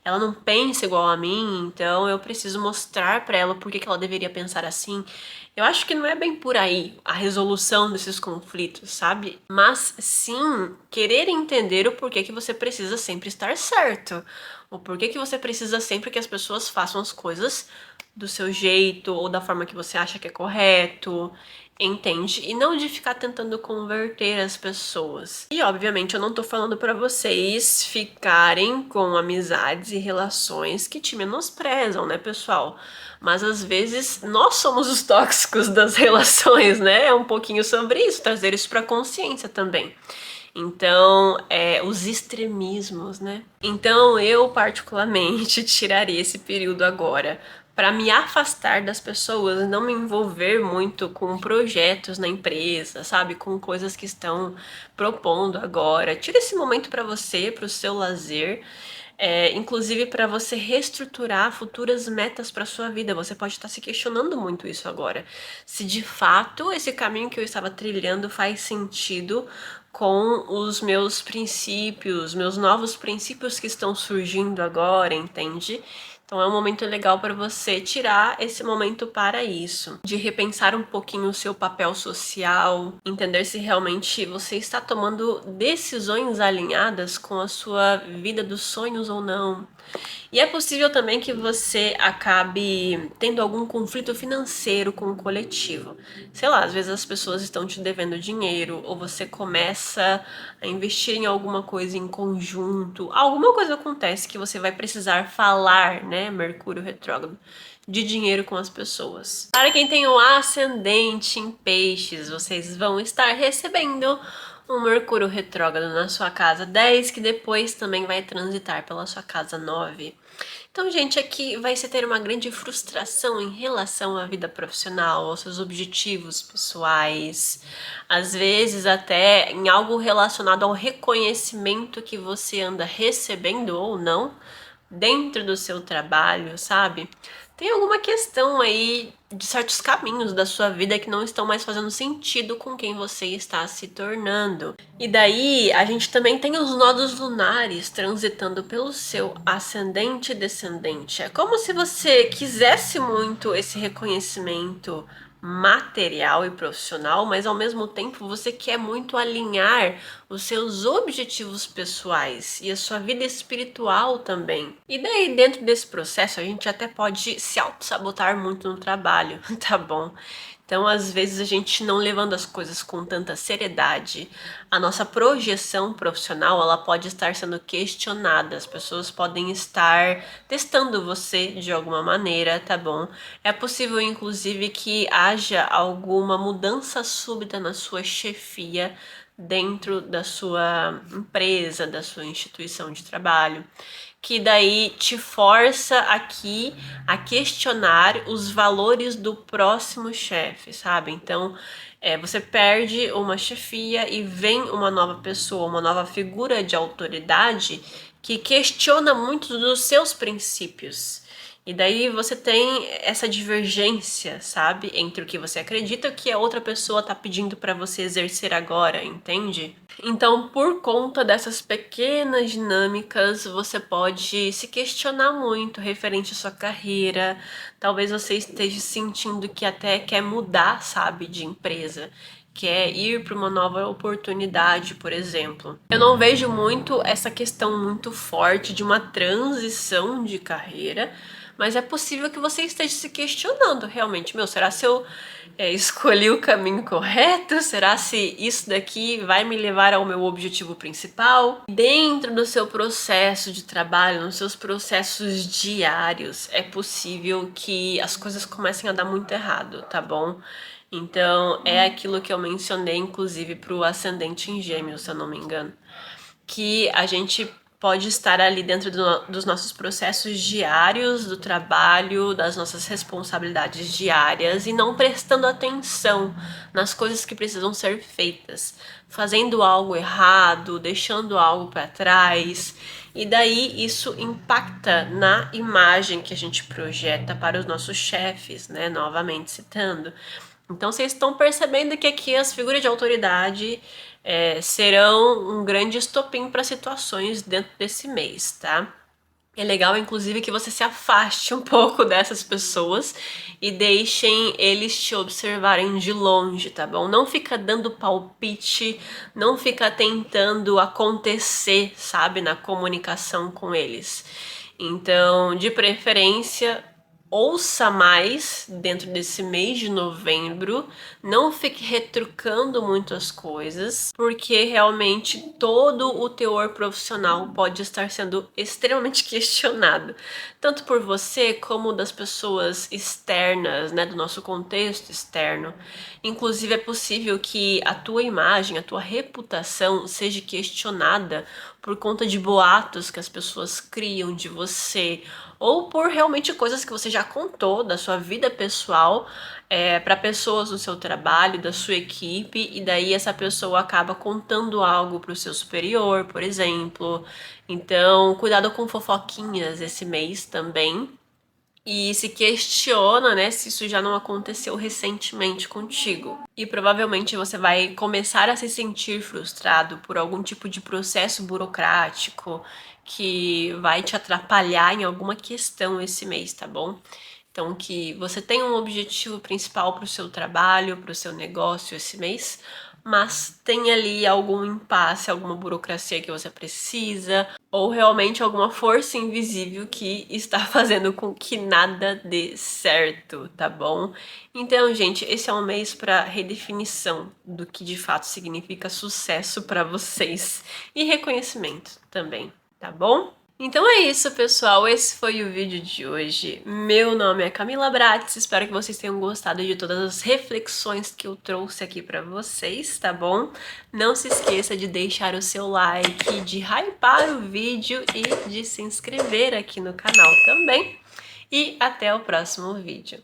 ela não pensa igual a mim, então eu preciso mostrar pra ela por que ela deveria pensar assim. Eu acho que não é bem por aí a resolução desses conflitos, sabe? Mas sim querer entender o porquê que você precisa sempre estar certo. O porquê que você precisa sempre que as pessoas façam as coisas do seu jeito ou da forma que você acha que é correto, entende? E não de ficar tentando converter as pessoas. E obviamente eu não tô falando pra vocês ficarem com amizades e relações que te menosprezam, né, pessoal? Mas às vezes nós somos os tóxicos das relações, né? É um pouquinho sobre isso, trazer isso pra consciência também. Então, os extremismos, né? Então, eu particularmente tiraria esse período agora para me afastar das pessoas, não me envolver muito com projetos na empresa, sabe? Com coisas que estão propondo agora. Tira esse momento para você, para o seu lazer. Inclusive para você reestruturar futuras metas para sua vida. Você pode estar se questionando muito isso agora. Se de fato esse caminho que eu estava trilhando faz sentido com os meus princípios, meus novos princípios que estão surgindo agora, entende? Então é um momento legal para você tirar esse momento para isso, de repensar um pouquinho o seu papel social, entender se realmente você está tomando decisões alinhadas com a sua vida dos sonhos ou não. E é possível também que você acabe tendo algum conflito financeiro com o coletivo. Sei lá, às vezes as pessoas estão te devendo dinheiro, ou você começa a investir em alguma coisa em conjunto. Alguma coisa acontece que você vai precisar falar, né, Mercúrio retrógrado, de dinheiro com as pessoas. Para quem tem o ascendente em peixes, vocês vão estar recebendo um Mercúrio retrógrado na sua casa 10, que depois também vai transitar pela sua casa 9. Então, gente, aqui vai se ter uma grande frustração em relação à vida profissional, aos seus objetivos pessoais, às vezes até em algo relacionado ao reconhecimento que você anda recebendo ou não dentro do seu trabalho, sabe? Tem alguma questão aí de certos caminhos da sua vida que não estão mais fazendo sentido com quem você está se tornando. E daí a gente também tem os nodos lunares transitando pelo seu ascendente e descendente. É como se você quisesse muito esse reconhecimento material e profissional, mas ao mesmo tempo você quer muito alinhar os seus objetivos pessoais e a sua vida espiritual também. E daí, dentro desse processo, a gente até pode se auto-sabotar muito no trabalho, tá bom? Então, às vezes, a gente não levando as coisas com tanta seriedade, a nossa projeção profissional, ela pode estar sendo questionada, as pessoas podem estar testando você de alguma maneira, tá bom? É possível, inclusive, que haja alguma mudança súbita na sua chefia dentro da sua empresa, da sua instituição de trabalho, que daí te força aqui a questionar os valores do próximo chefe, sabe? Então, você perde uma chefia e vem uma nova pessoa, uma nova figura de autoridade que questiona muito dos seus princípios. E daí você tem essa divergência, sabe? Entre o que você acredita e o que a outra pessoa tá pedindo para você exercer agora, entende? Então, por conta dessas pequenas dinâmicas, você pode se questionar muito referente à sua carreira. Talvez você esteja sentindo que até quer mudar, sabe, de empresa. Quer ir para uma nova oportunidade, por exemplo. Eu não vejo muito essa questão muito forte de uma transição de carreira, mas é possível que você esteja se questionando realmente, será se eu escolhi o caminho correto? Será se isso daqui vai me levar ao meu objetivo principal? Dentro do seu processo de trabalho, nos seus processos diários, é possível que as coisas comecem a dar muito errado, tá bom? Então, é aquilo que eu mencionei, inclusive, para o ascendente em Gêmeos, se eu não me engano, que a gente pode estar ali dentro dos nossos processos diários do trabalho, das nossas responsabilidades diárias e não prestando atenção nas coisas que precisam ser feitas, fazendo algo errado, deixando algo para trás. E daí isso impacta na imagem que a gente projeta para os nossos chefes, né? Novamente citando. Então vocês estão percebendo que aqui as figuras de autoridade serão um grande estopim para situações dentro desse mês, tá? É legal, inclusive, que você se afaste um pouco dessas pessoas e deixem eles te observarem de longe, tá bom? Não fica dando palpite, não fica tentando acontecer, sabe, na comunicação com eles. Então, de preferência, ouça mais dentro desse mês de novembro, não fique retrucando muito as coisas, porque realmente todo o teor profissional pode estar sendo extremamente questionado, tanto por você como das pessoas externas, né, do nosso contexto externo. Inclusive é possível que a tua imagem, a tua reputação seja questionada por conta de boatos que as pessoas criam de você, ou por realmente coisas que você já contou da sua vida pessoal para pessoas do seu trabalho, da sua equipe, e daí essa pessoa acaba contando algo para o seu superior, por exemplo. Então, cuidado com fofoquinhas esse mês também. E se questiona, né, se isso já não aconteceu recentemente contigo. E provavelmente você vai começar a se sentir frustrado por algum tipo de processo burocrático que vai te atrapalhar em alguma questão esse mês, tá bom? Então, que você tenha um objetivo principal para o seu trabalho, para o seu negócio esse mês, mas tem ali algum impasse, alguma burocracia que você precisa, ou realmente alguma força invisível que está fazendo com que nada dê certo, tá bom? Então, gente, esse é um mês para redefinição do que de fato significa sucesso para vocês e reconhecimento também, tá bom? Então é isso, pessoal. Esse foi o vídeo de hoje. Meu nome é Camila Bratz. Espero que vocês tenham gostado de todas as reflexões que eu trouxe aqui pra vocês, tá bom? Não se esqueça de deixar o seu like, de hypar o vídeo e de se inscrever aqui no canal também. E até o próximo vídeo.